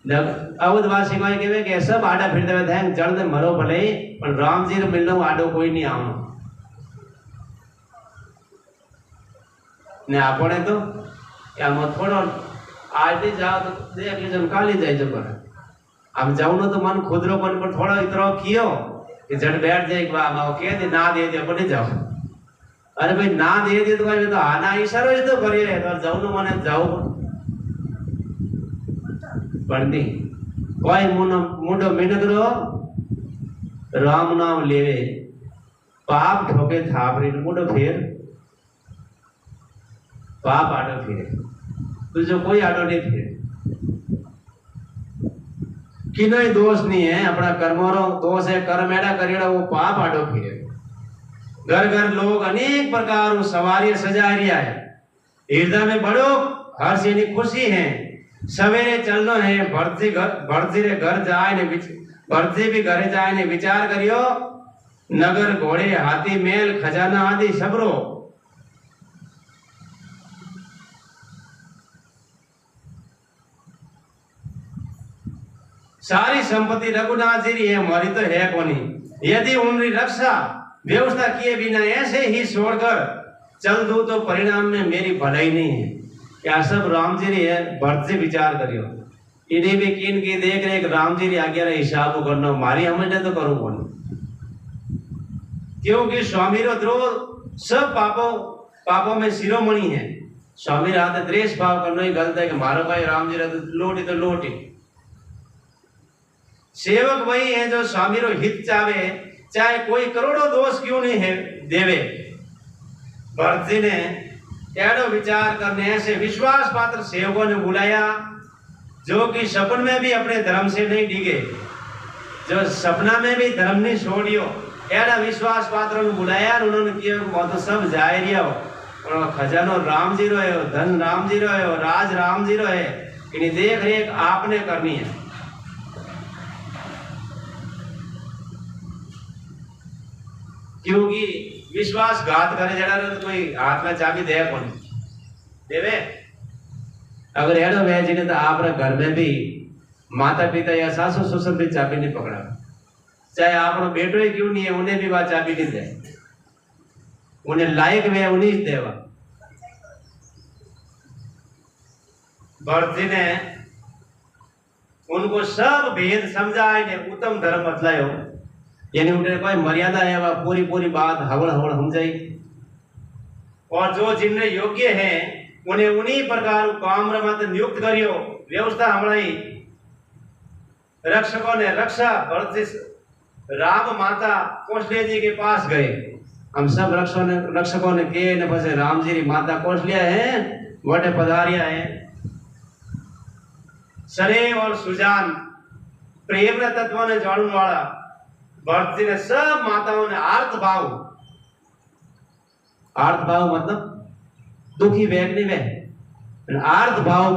अवधवासी को कहे कि सब आडा फिरते हुए थे जड़ दे मरो भले पर राम जी ने मिलना आडो कोई नहीं आवनो ने आपने तो क्या मत थोड़ा आज ही जाओ तो देख लीजिए काली जाए जो पर अब जाऊं ना तो मन खुद रो मन पर थोड़ा इतना कियो कि जड़ बैठ जाए कह दे ना दे दे अपने जाओ। अरे भाई ना दे दे तो भाई तो आना इशारो ही तो करिए तो जाऊं ना मने जाओ पढ़ती कोई मुंडो मिनकरो राम नाम लेवे पाप ठोके थापरी मुंडो फेर पाप आडो फिरे तुझो कोई आडो नहीं फिरे किनो दोष नहीं है अपना कर्मों दोष है कर्म एड़ा करेड़ा वो पाप आडो फिरे घर घर लोग अनेक प्रकार सवारी सजा रिया है हृदय में बड़ो हर्ष यानी खुशी है सवेरे चलनो है भरती रे घर जाए ने भरती भी घरे जाए ने विचार करियो नगर घोड़े हाथी मेल खजाना आदि सबरो सारी संपत्ति रघुनाथ जी है हमारी तो है कोनी यदि उनकी रक्षा व्यवस्था किए बिना ऐसे ही छोड़कर चल दो तो परिणाम में मेरी भलाई नहीं है क्या सब राम जी री है भरत से विचार करियो इन्हें भी किन की देख रेख राम जी री आज्ञा रे हिसाब करना मारी हमने तो करूं कौन क्योंकि स्वामी रो द्रोह सब पापों में शिरोमणि है स्वामी रात द्वेष भाव करना ही गलत है कि मारो भाई राम जी रे तो लोटी सेवक वही है जो स्वामी रो हित चाहे चाहे कोई करोड़ों दोष क्यों नहीं है देवे भरत जी ने एड़ो विचार करने से विश्वास पात्र सेवकों ने बुलाया जो कि सपन में भी अपने धर्म से नहीं डिगे जो सपना में भी धर्म नहीं छोड़ियो एड़ा विश्वास पात्रों ने बुलाया और उन्होंने किया तो सब जाए रिया हो खजानो राम जी रो है धन राम जी रो है राज राम जी रो है इन्हें देख रेख आपने करनी है क्योंकि विश्वासघात करे जड़ा तो कोई हाथ में चाबी दे कौन देवे अगर एड़ो वे जी ने तो आप घर में भी माता पिता या सासू ससुर भी चाबी नहीं पकड़ा चाहे आप बेटो ही क्यों नहीं है उन्हें भी वह चाबी नहीं दे उन्हें लायक वे उन्हीं देवा भरत जी ने उनको सब भेद समझाए ने उत्तम धर्म बतलायो यानी उन्हें कोई मर्यादा है वह पूरी पूरी बात हवड़ हवड़ समझाई और जो जिनने योग्य है उन्हें उन्हीं प्रकार काम मत नियुक्त करियो व्यवस्था हमारी रक्षकों ने रक्षा भरत राम माता कौशल्या जी के पास गए हम सब रक्षकों ने के न बसे राम जी माता कौशल्या है वटे पधारिया है सदैव और सुजान प्रेम तत्व ने जानने वाला भरत जी ने सब माताओं ने आर्त भाव मतलब दुखी व्यक्ति में आर्त भाव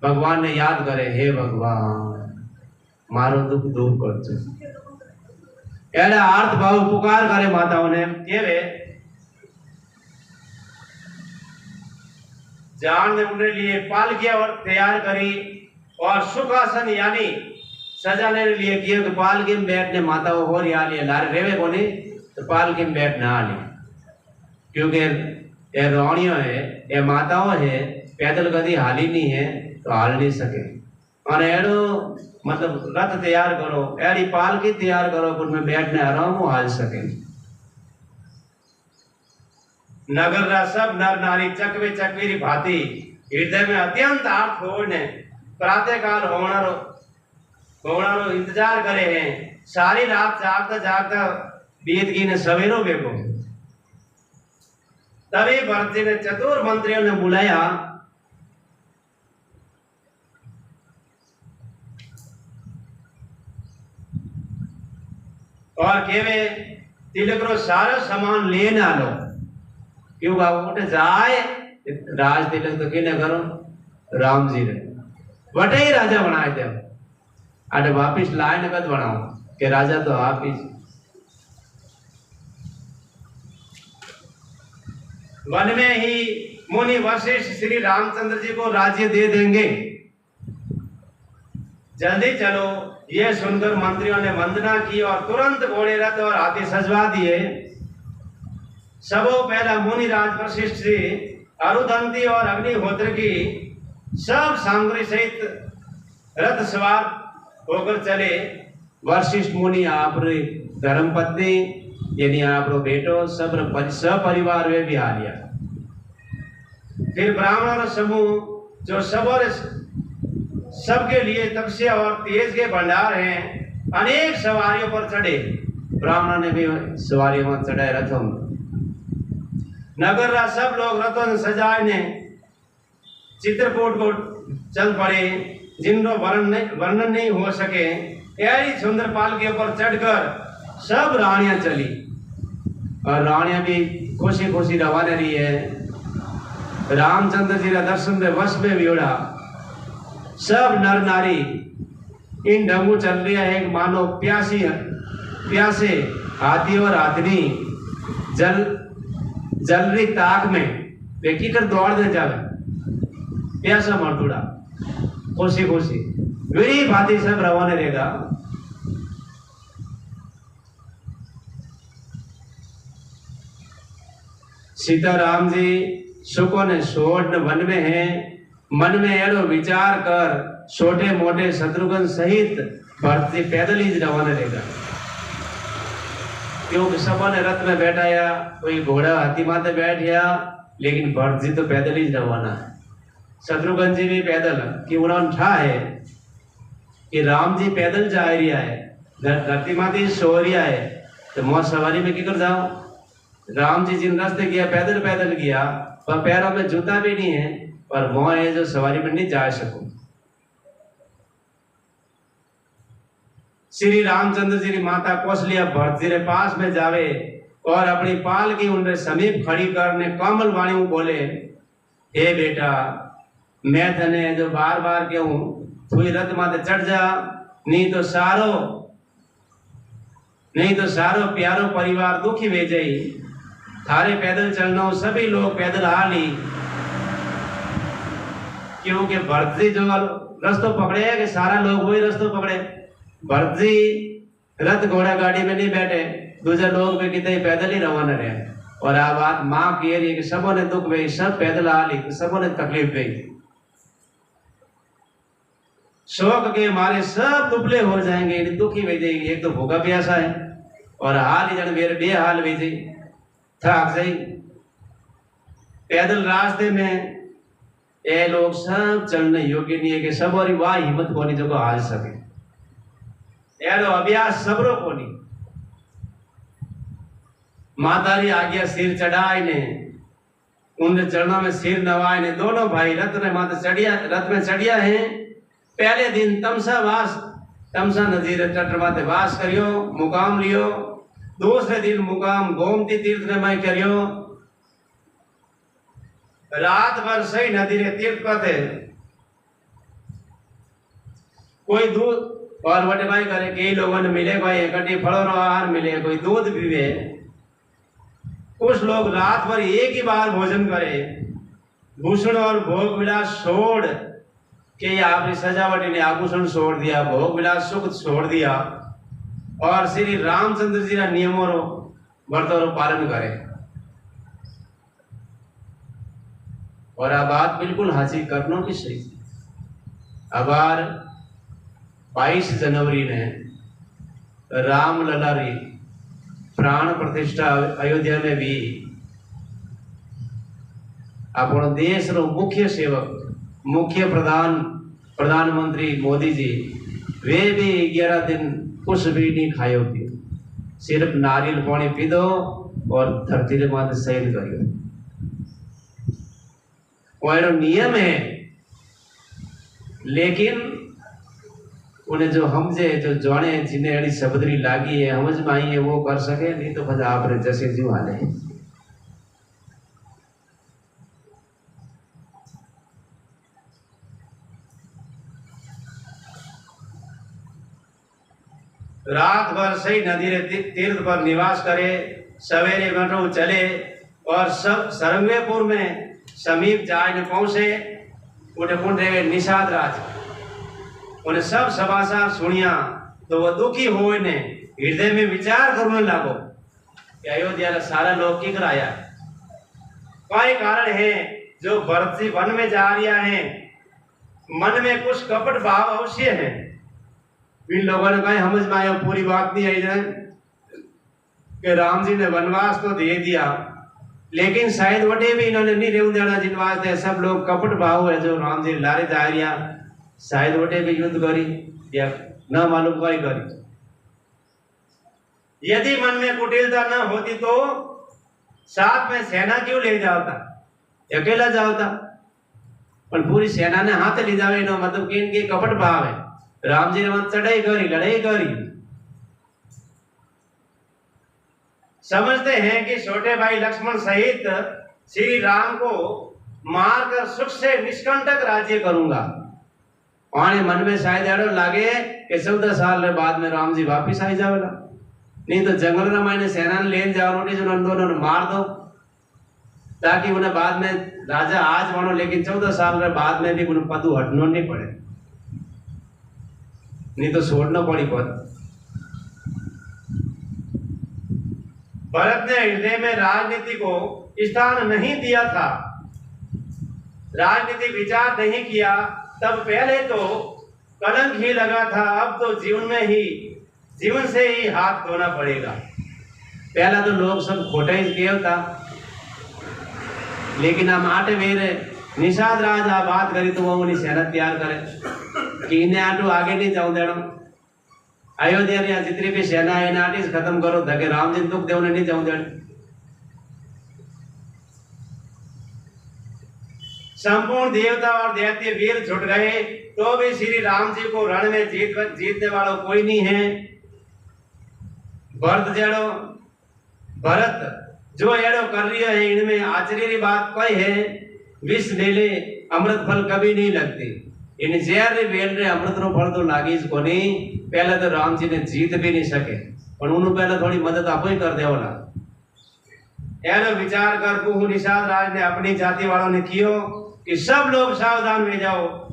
भगवान ने याद करे हे भगवान मारो दुख दूर कर दो एड़ा आर्त भाव पुकार करे माताओं ने केवे जान ने उनके लिए पालकियां और तैयार करी और सुखासन यानी सजाने के लिए किया तो पालकी में बैठने माता हो रिया लिए लारे रेवे कोनी तो पालकी में बैठना आ लिए क्योंकि ये रानियों है ये माताओं है पैदल गति हाली नहीं है तो हाल नहीं सके और एड़ो मतलब रथ तैयार करो एड़ी पालकी तैयार करो उनमें बैठने आराम वो हाल सके नगर रा सब नर नारी चकवे चकवीरी भांति हृदय में अत्यंत आर्थ होने प्रातः काल होना इंतजार करे हैं सारी रात जागता जागता बीत गई ने सवेरो बेको तभी भरत जी ने चतुर मंत्रियों ने बुलाया और केवे तिलक रो सारा सामान लेना लो क्यों बाबू उठे जाए राज तिलक तो किने करो राम जी ने वटे ही राजा बनाए थे अरे वापिस लाए न कद बनाओ के राजा तो आप ही वन में ही मुनि वशिष्ठ श्री रामचंद्र जी को राज्य दे देंगे जल्दी चलो ये सुनकर मंत्रियों ने वंदना की और तुरंत घोड़े रथ और हाथी सजवा दिए सबों पहला मुनि राज वशिष्ठ जी अरुधंती और अग्निहोत्र की सब सामग्री सहित रथ सवार होकर चले वशिष्ठ मुनि आप धर्मपत्नी यानी आप बेटो सब सपरिवार वे भी आ लिया फिर ब्राह्मणों समूह जो सबों सबके लिए तपस्या और तेज के भंडार हैं। अनेक सवारियों पर चढ़े, ब्राह्मणों ने भी सवारियों में चढ़ाए रथों में। नगर रा सब लोग रथों ने सजाए ने चित्रकूट को चल पड़े, जिनको वर्णन नहीं हो सके। ऐसी सुंदर पालकियों पर चढ़कर सब रानियां चली, और रानियां भी खुशी खुशी रवाना रही है। रामचंद्र जी का दर्शन में वश में वियोड़ा सब नर नारी इन ढंगू चल रही है, मानो प्यासे हाथी और हाथनी जल रही ताक में वे की कर दौड़ दे जावे, प्यासा मरतुड़ा खुशी खुशी वीरी भांति सब रवाना रहेगा। सीताराम जी सुको ने सोड वन में है, मन में एड़ो विचार कर छोटे मोटे शत्रुघ्न सहित भरत जी पैदल ही रवाना रहेगा। क्योंकि सबने रथ में बैठाया, कोई घोड़ा हाथी माथे बैठा, लेकिन भरत जी तो पैदल ही रवाना है। शत्रुघ्न जी भी पैदल, कि उन्होंने ठा है कि राम जी पैदल जा रहा है, धरती माथे सो रहा है, तो मैं सवारी में क्या कर जाऊं। राम जी जिन रास्ते गया पैदल पैदल गया, पर पैरों में जूता भी नहीं है, पर वो है जो सवारी में नहीं जा सकूं। श्री रामचंद्र जी की माता कौशल्या भरत जी के पास में जावे और अपनी पाल की उनके समीप खड़ी करने कोमल वाणी में बोले, हे बेटा, मैं तने जो बार बार कहूं तू रथ माते चढ़ जा, नहीं तो सारो प्यारो परिवार दुखी वे जाई। थारे पैदल चलना, सभी लोग पैदल हाली, क्योंकि भरत जी जो रास्ता पकड़े है कि सारा लोग वही रास्ता पकड़े। भरत जी रथ घोड़ा गाड़ी में नहीं बैठे, दूसरे लोग भी कितने पैदल ही रवाना रहे। और आ बात माँ की है कि सबों ने दुख गई, सब पैदल हाली, सबों ने तकलीफ गई। शोक के मारे सब दुबले हो जाएंगे, दुखी हो जाएगी। एक तो भूखा प्यासा है और हाल ही जन मेरे बे हाल भी जी थक जाई। पैदल रास्ते में ये लोग सब चलने योग्य नहीं है कि सब और वाह हिम्मत कोनी जो को हाल सके, यारो अभ्यास सबरो कोनी। मातारी आज्ञा सिर चढ़ाए ने, उन चरणों में सिर नवाए ने। दोनों भाई रथ में चढ़िया है। पहले दिन तमसा नदी तट माते वास करियो, मुकाम लियो। दूसरे दिन मुकाम गोमती तीर्थ में करियो। रात भर सही नदी रे तीर्थ पाते कोई दूध और बटे भाई करे, कई लोगों ने मिले कोई इकट्ठी फलों और आहार मिले, कोई दूध पीवे। कुछ लोग रात भर एक ही बार भोजन करे। भूषण और भोग विलास छोड़ के आपने सजावट ने आभूषण छोड़ दिया, भोग विलास सुख छोड़ दिया और श्री रामचंद्र जी का नियमों व्रतों पालन करे। और आ बात बिल्कुल हासिल करनो की सही। अबार 22 जनवरी ने रामलला री प्राण प्रतिष्ठा अयोध्या में भी अपनो देश रो मुख्य सेवक, मुख्य प्रधानमंत्री मोदी जी वे भी 11 दिन कुछ भी नहीं खायो पियो, सिर्फ नारियल पानी पीदो और धरती रे माथे शयन करियो। वो नियम है, लेकिन उन्हें जो हमजे जो जाने जिन्हें अड़ी सबदरी लागी है, समझ में आई है, वो कर सके, नहीं तो फिर आप जैसे जीव हाले। रात भर सही नदी रे तीर्थ पर निवास करे, सवेरे मठो चले और सब सरंगेपुर में समीप जाए न पहुंचे। उठे पुंडे निषाद राज उन्हें सब समाचार सुनिया तो वो दुखी हो ने हृदय में विचार करने लागो कि अयोध्या का सारा लोग की कराया कोई कारण है जो भरत जी वन में जा रहा है, मन में कुछ कपट भाव अवश्य है। इन लोगों ने कहा समझ में आया, पूरी बात नहीं आई जाए कि राम जी ने वनवास तो दे दिया, लेकिन शायद वटे भी इन्होंने नहीं रेव देना जिन वास्ते सब लोग कपट भाव है जो राम जी लारे जा रहा शायद वोटे भी युद्ध करी या न मालूम कोई करी। यदि मन में कुटिलता न होती तो साथ में सेना क्यों ले जाता, अकेला जाता। पर पूरी सेना ने हाथ ले जावे नो मतलब कि इनके कपट भाव है। राम जी ने वहां चढ़ाई करी, लड़ाई करी। समझते हैं कि छोटे भाई लक्ष्मण सहित श्री राम को मारकर सुख से निष्कंटक राज्य करूंगा। पाने मन में शायद एड़ो लागे कि 14 साल बाद में राम जी वापिस आई जावेला, नहीं तो जंगल में मैंने सेना ने ले जाओ रोटी जो दोनों मार दो ताकि उन्हें बाद में राजा आज बनो, लेकिन 14 साल के बाद में भी उन्हें पदू हटना नहीं पड़े, नहीं तो छोड़ना पड़ी पद। भरत ने हृदय में राजनीति को स्थान नहीं दिया था, राजनीतिक विचार नहीं किया, तब पहले तो कलंक ही लगा था, अब तो जीवन से ही हाथ धोना पड़ेगा। पहला तो लोग सब खोटा ही केव था, लेकिन हम आटे वेरे निषाद राज आ बात करी तो वो उन्हें सेना तैयार करे कि इन्हें आटू आगे नहीं जाऊं देना। अयोध्या ने जितनी भी सेना है इन्हें आटे खत्म करो ताकि राम जी दुख दे उन्हें नहीं जाऊं देना। संपूर्ण देवता और दैत्य वीर छुट गए तो भी श्री राम जी को रण में जीतने वाला कोई नहीं है। भरत जो एड़ो कर रही है इनमें आश्चर्य की बात कोई है। विष ले ले अमृत फल कभी नहीं लगती, इन जहर रे वेल रे अमृत रो फल तो लागी को नहीं। पहले तो राम जी ने जीत भी नहीं सके, पर उन्होंने पहले थोड़ी मदद आप ही कर देवला। एड़ो विचार कर कुहू निषाद राज ने अपनी जाति वालों ने कियो कि सब लोग सावधान में जाओ,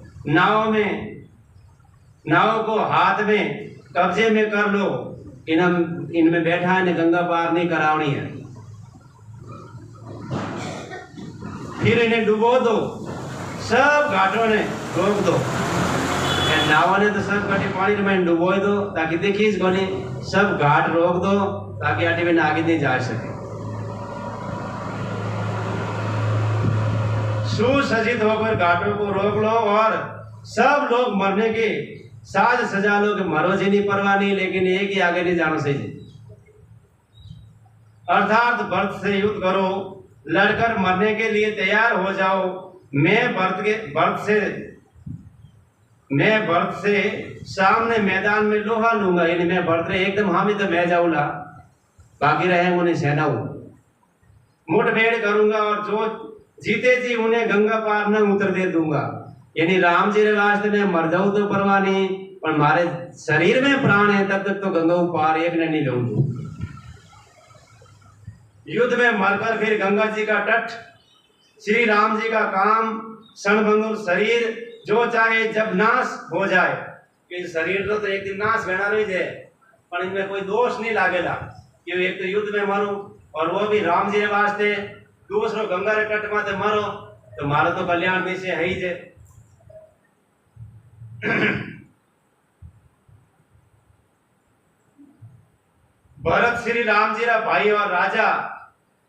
नाव को हाथ में कब्जे में कर लो, इनमें बैठा है गंगा पार नहीं करावनी है, फिर इन्हें डुबो दो, सब घाटों ने रोक दो। नाव ने तो सब घाटी पानी में डुबो दो ताकि देखिए इसको नहीं, सब घाट रोक दो ताकि आटे में आगे नहीं जा सके। सुसज्जित होकर घाटों को रोक लो और सब लोग मरने के साज सजा लो कि मरो जी नहीं परवाह नहीं, लेकिन एक ही आगे नहीं जाना सही। अर्थात भरत से युद्ध करो, लड़कर मरने के लिए तैयार हो जाओ। मैं भरत से सामने मैदान में लोहा लूंगा, यानी मैं भरत रे एकदम हामी तो मैं जाऊंगा, बाकी रहे उन्हें सेना मुठभेड़ करूंगा और जो जीते जी उन्हें गंगा पार न उतर दे दूंगा। यानी राम जी रे वास्ते में मर जाऊं तो परवाह नहीं, पर हमारे शरीर में प्राण है तब तक तो गंगा पार एक ने नहीं लूंगा। युद्ध में मरकर फिर गंगा जी का तट, श्री राम जी का काम, क्षणभंगुर शरीर जो चाहे जब नाश हो जाए, कि शरीर तो एक दिन नाश होना नहीं जाए, पर इनमें कोई दोष नहीं लागेला कि एक तो युद्ध में मरूं और वो भी राम जी के वास्ते, दूसरो गंगा रे तट में मरो तो मारो तो कल्याण में से है ही जे। भरत श्री राम जी रा भाई और राजा,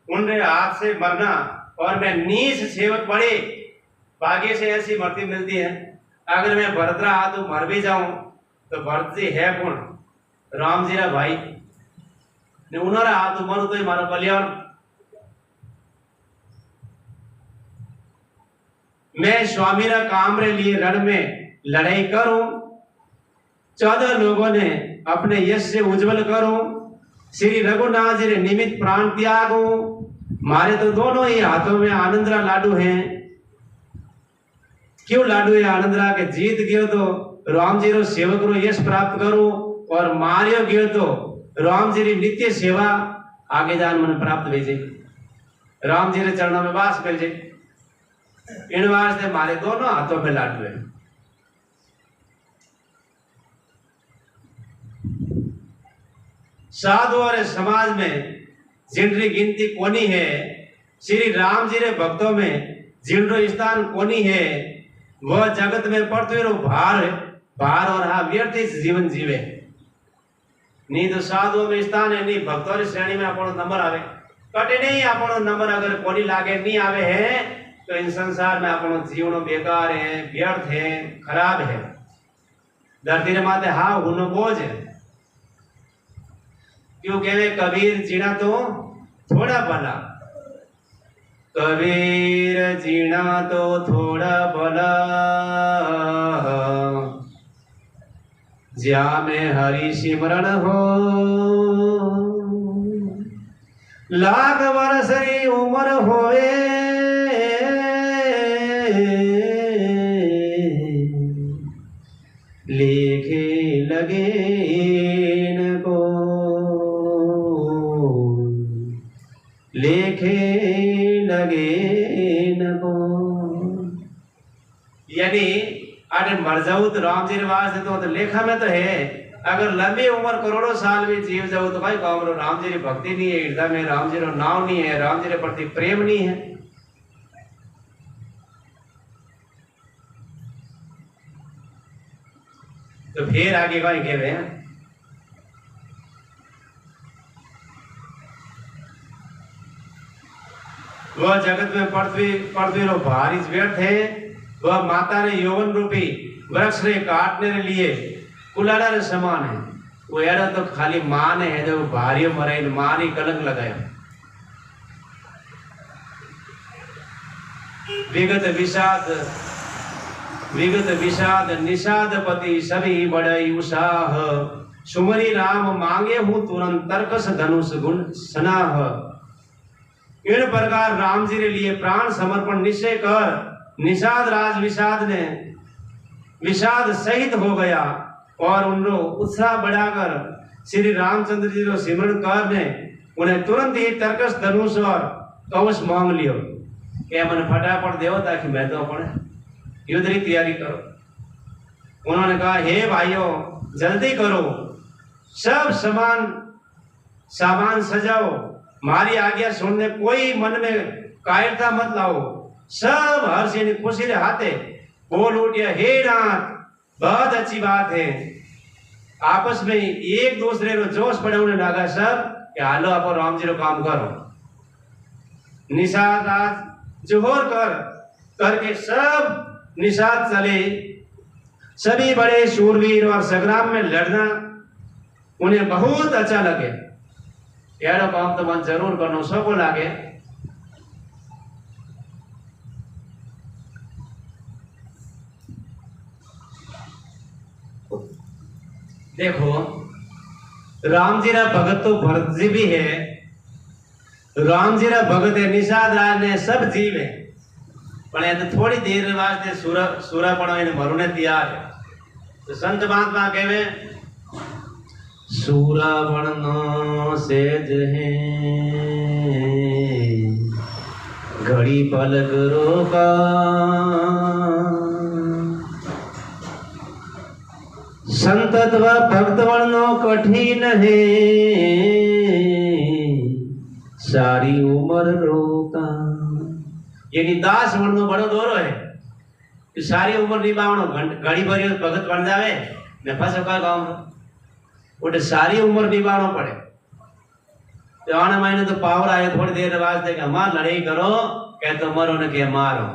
उनके हाथ से मरना और मैं नीच सेवक पड़े, भाग्य से ऐसी मृत्यु मिलती है। अगर मैं भरत रा हाथ मर भी जाऊं तो भरत जी है कौन? राम जी रा भाई ने उन्होंने हाथ मरू तो मारो कल्याण। मैं स्वामी रा काम रे लिए रण में लड़ाई करूं, 14 लोगों ने अपने यश से उज्जवल करूं, श्री रघुनाथ जी रे निमित्त प्राण त्यागूं। मारे तो दोनों ही हाथों में आनंदरा लाडू हैं। क्यों लाडू है आनंदरा के? जीत गयो तो राम जी रो सेवक रो यश प्राप्त करूं और मारियो गयो तो राम जी री नित्य सेवा आगे जान मन प्राप्त भेजे, राम जी रे चरणों में वास मिल जाए। इन वास्ते मारे दोनों हाथों में लाडू है। साधु और समाज में जिनरी गिनती कोनी है, श्री राम जी रे भक्तों में जिनरो स्थान कोनी है, वह जगत में पृथ्वी रो भार और हा व्यर्थ जीवन जीवे। नहीं तो साधुओं में स्थान है, नहीं भक्तों की श्रेणी में अपनो नंबर आवे, कटे नहीं अपनो नंबर अगर कोनी लागे नहीं आवे है तो इन संसार में अपनो जीवनो बेकार है, व्यर्थ है, खराब है। धरती रे माथे हा हुनो बोझ है। क्यों कहवे कबीर जीना तो थोड़ा भला, कबीर जीना तो थोड़ा भला, ज्या में हरि सिमरण हो, लाख वर्ष री उम्र होए, लेखे लगे इनको, लेखे लगे इनको। यानी अरे मर जाऊ तो राम जी रिवाज तो लेखा में तो है। अगर लंबी उम्र करोड़ों साल भी जीव जाओ तो भाई काम रो राम जी री भक्ति नहीं है, हृदय में राम जी रो नाम नहीं है, राम जी रे प्रति प्रेम नहीं है। तो फिर आगे कहीं कहवे वह जगत में पृथ्वी रो भारी व्यर्थ है। वह माता ने यौवन रूपी वृक्ष रे काटने रे लिए कुलाड़ा रे समान है। वो एड़ा तो खाली मां ने है जो भारी मरे मां ने कलंक लगाया। विगत विषाद निषादपति सभी बड़ई उत्साह, सुमरी राम मांगे हूं तुरंत तर्कस धनुष गुण सनाह। इन प्रकार राम जी के लिए प्राण समर्पण निश्चय कर निषाद राज विषाद सहित हो गया और उनको उत्साह बढ़ाकर श्री रामचंद्र जी को सिमरण कर ने उन्हें तुरंत ही तर्कस धनुष और कवच मांग लियो कि मैंने फटाफट देव ताकि मैं तो अपने युद्ध की तैयारी करो। उन्होंने कहा हे भाइयों जल्दी करो, सब सामान सजाओ, मारी आज्ञा सुनने कोई मन में कायरता मत लाओ। सब हर्ष खुशी रे हाथे बोल उठिया हे नाथ बहुत अच्छी बात है। आपस में एक दूसरे को जोश बढ़ाने लगा सब कि हालो आप राम जी रो काम करो। निषाद आज जोहर करके सब निषाद चले। सभी बड़े शूरवीर और संग्राम में लड़ना उन्हें बहुत अच्छा लगे। यारो काम तो मन जरूर करना सबको लागे। देखो राम जी रा भगत तो भरत जी भी है, राम जी रा भगत है, निषाद राज ने सब जीव है, पर ये तो थोड़ी देर वास्ते सूरा पड़ो इन मरुने तैयार है। तो संत महात्मा कहवे सूरा बननो सेज है घड़ी पलक रोका, संतत्व भक्त बननो कठिन है सारी उम्र रोका। यानी दास बननो बड़ो दोरो है, सारी उम्र निभावनो घड़ी भरी भगत बन जावे ने फसो का गांव उठे सारी उम्र निभावनो पड़े। तो आने महीने तो पावर आए थोड़ी देर वास्ते कि हमार लड़ाई करो कह तो मरो न के मारो।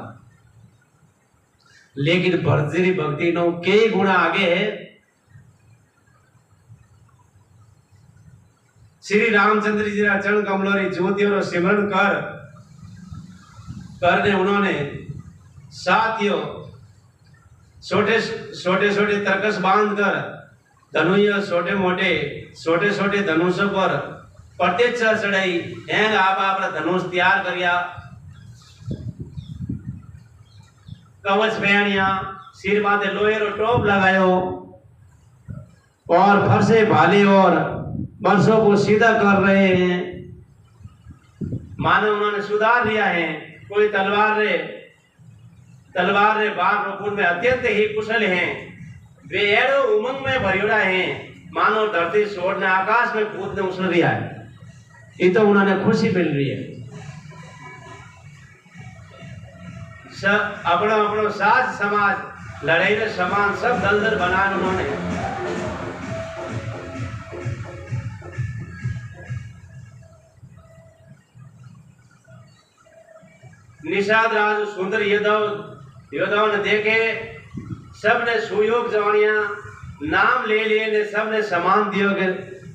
लेकिन भरतरी भक्ति नो कई गुणा आगे है। श्री रामचंद्र जी रा चरण कमलों री ज्योतियों रो सिमरण करने उन्होंने साथियों छोटे छोटे तर्कस बांध कर धनुष छोटे छोटे धनुषों पर प्रत्यक्ष चढ़ाई हैंग आप धनुष तैयार करिया, कवच पहनिया, सिर माथे लोहे रो टोप लगायो और फरसे भाले और बरसों को सीधा कर रहे हैं। मानो उन्होंने सुधार लिया है। कोई तलवार रे बार रोपुर में अत्यंत ही कुशल हैं। वे एड़ो उमंग में भरियोड़ा हैं, मानो धरती छोड़ने आकाश में कूदने उछल रहा है। ये तो उन्होंने खुशी मिल रही है। सब अपनो साज समाज लड़ाई रे समान सब दलदल बनाए उन्होंने। निषाद राज सुंदर योद्धाओं ने देखे, सबने सुयोग जवानिया नाम ले लिए ने, सबने सम्मान दियो के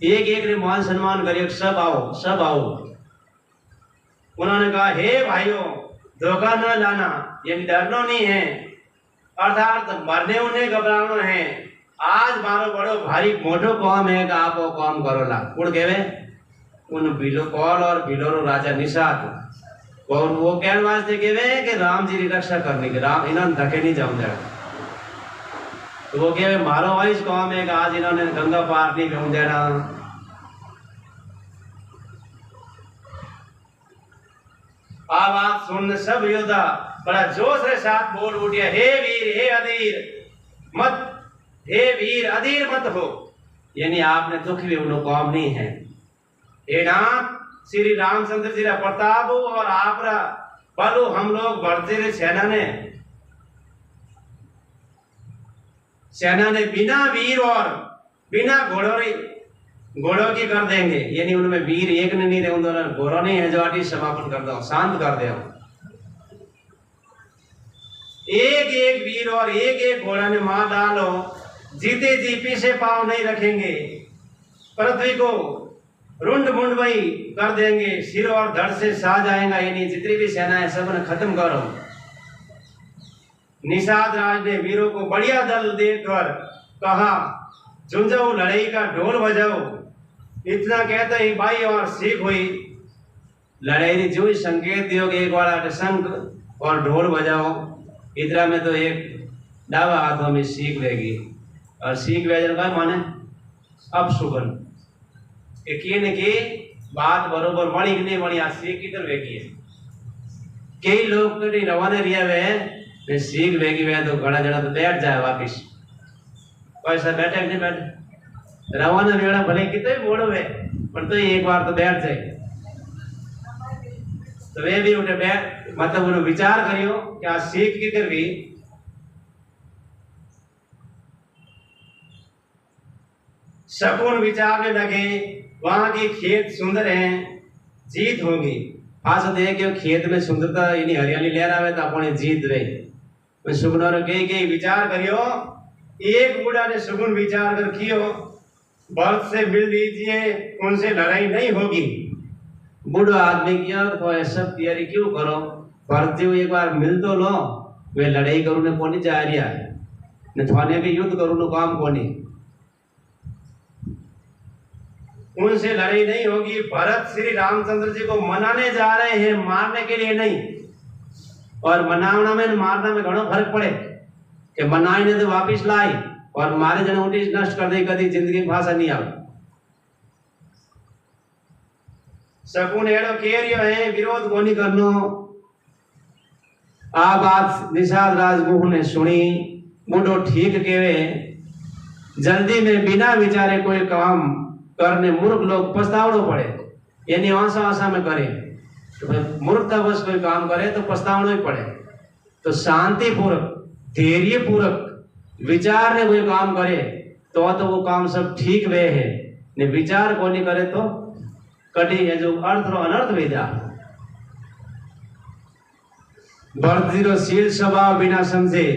एक एक ने मान सम्मान करियो, सब आओ सब आओ। उन्होंने कहा हे भाइयों, धोखा न लाना, ये डरना नहीं है, अर्थात मरने उन्हें घबराना है। आज मारो बड़ो भारी मोटो काम है कि आप वो काम करो ला। कुड़ केवे उन बिलो कौल और बिलोरो राजा निषाद और वो कहने वास्ते केवे कि राम जी की रक्षा करने के, राम इन्होंने धके नहीं जाऊं देना। तो वो केवे मारो वाइस काम है कि आज इन्होंने गंगा पार नहीं जाऊं देना। आवाज सुन सब योद्धा बड़ा जोश के साथ बोल उठे, हे वीर हे अधीर मत, हे वीर अधीर मत हो, यानी आपने दुख भी उन काम नहीं है। हे नाथ श्री रामचंद्र जी का प्रताप हो और आप बलो हम लोग बढ़ते रहे सेना ने बिना वीर और बिना घोड़ों की कर देंगे, यानी उनमें वीर एक ने नहीं रहे, उन घोड़ों नहीं है जो आटी समापन कर दो, शांत कर दो। एक एक वीर और एक एक घोड़ा ने मार डालो, जीते जी पीछे पांव नहीं रखेंगे, पृथ्वी को रुंड मुंड वही कर देंगे, सिर और धड़ से सा जाएगा, यानी जितनी भी सेना है सब ने खत्म करो। निषाद राज ने वीरों को बढ़िया दल देखकर कहा, झुंझाओ लड़ाई का ढोल बजाओ। इतना कहते ही भाई और सीख हुई, लड़ाई जो ही संकेत दियोगे एक बार शंख और ढोल बजाओ, इतना में तो एक डावा हाथों में सीख लेगी और सीख बजन का माने अब सुगन की बात बरोबर बनी कि नहीं बनी, आज सीख किधर वेगी है। कई लोग तो नहीं रवाना रिया वे सीख वेगी वे तो घड़ा जड़ा तो बैठ जाए वापिस, पैसा बैठे नहीं बैठे रवाना रेड़ा भले कितने मोड़ो वे पर तो एक बार तो बैठ जाए। तो वे भी उठे बैठ मतलब उन्होंने विचार करियो कि आज सीख किधर भी शकुन विचारने लगे, वहां की खेत सुंदर हैं, जीत होगी। आज देखियो खेत में सुंदरता इन्हीं हरियाली लहरा हुए तो अपने जीत रहे। सुगुन के विचार करियो, एक बूढ़ा ने सुगुन विचार कर कियो, भरत से मिल लीजिए, उनसे लड़ाई नहीं होगी। बूढ़ा आदमी किया तो ऐसा तैयारी क्यों करो, भरत जी एक बार मिल तो लो, वे लड़ाई करू ने कोनी जा रहा है, न थाने भी युद्ध करू नो काम कोनी, उनसे लड़ाई नहीं होगी। भरत श्री रामचंद्र जी को मनाने जा रहे हैं, मारने के लिए नहीं। और मनावना में मारना में घणो फर्क पड़े कि मनाई ने तो वापिस लाई और मारे जन उठी नष्ट कर दे, कभी जिंदगी में भाषा नहीं आवे। शकुन एड़ो केरियो है, विरोध कोनी करनो। आ बात निषाद राजगुह ने सुनी, मुंडो ठीक केवे, जल्दी में बिना विचारे कोई काम करने मूर्ख लोग पछतावनो पड़े, यानी आशा आशा में करे तो मूर्खतावश कोई काम करे तो पछतावनो ही पड़े। तो शांति पूर्वक धैर्य पूर्वक विचार ने कोई काम करे तो वो काम सब ठीक वे है, ने विचार को नहीं करे तो कटी है जो अर्थ और अनर्थ वेदा। भरत शील स्वभाव बिना समझे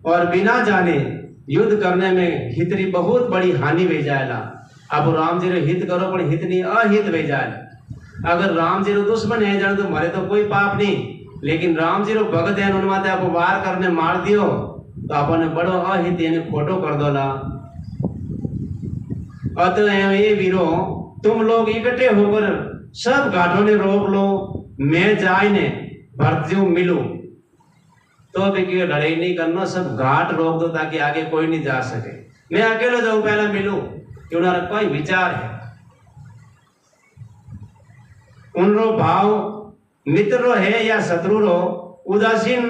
और बिना जाने युद्ध करने में हितरी बहुत बड़ी हानि वे जाएला। अब राम जी रो हित करो पर हित नहीं अहित वे जाए। अगर राम जी रो दुश्मन है जाने तो मरे तो कोई पाप नहीं, लेकिन राम जी रो भगत है उनमाते आप वार करने मार दियो तो आपने बड़ो अहित यानी खोटो कर दो ना। अतः ये वीरो तुम लोग इकट्ठे होकर सब घाटों ने रोक लो, मैं जाए ने भरत जी मिलू तो भी क्यों लड़ाई नहीं करना, सब घाट रोक दो ताकि आगे कोई नहीं जा सके। मैं अकेले जाऊं पहला मिलू कि उन्होंने कोई विचार है। उनरो भाव मित्र रो है या शत्रु रो, उदासीन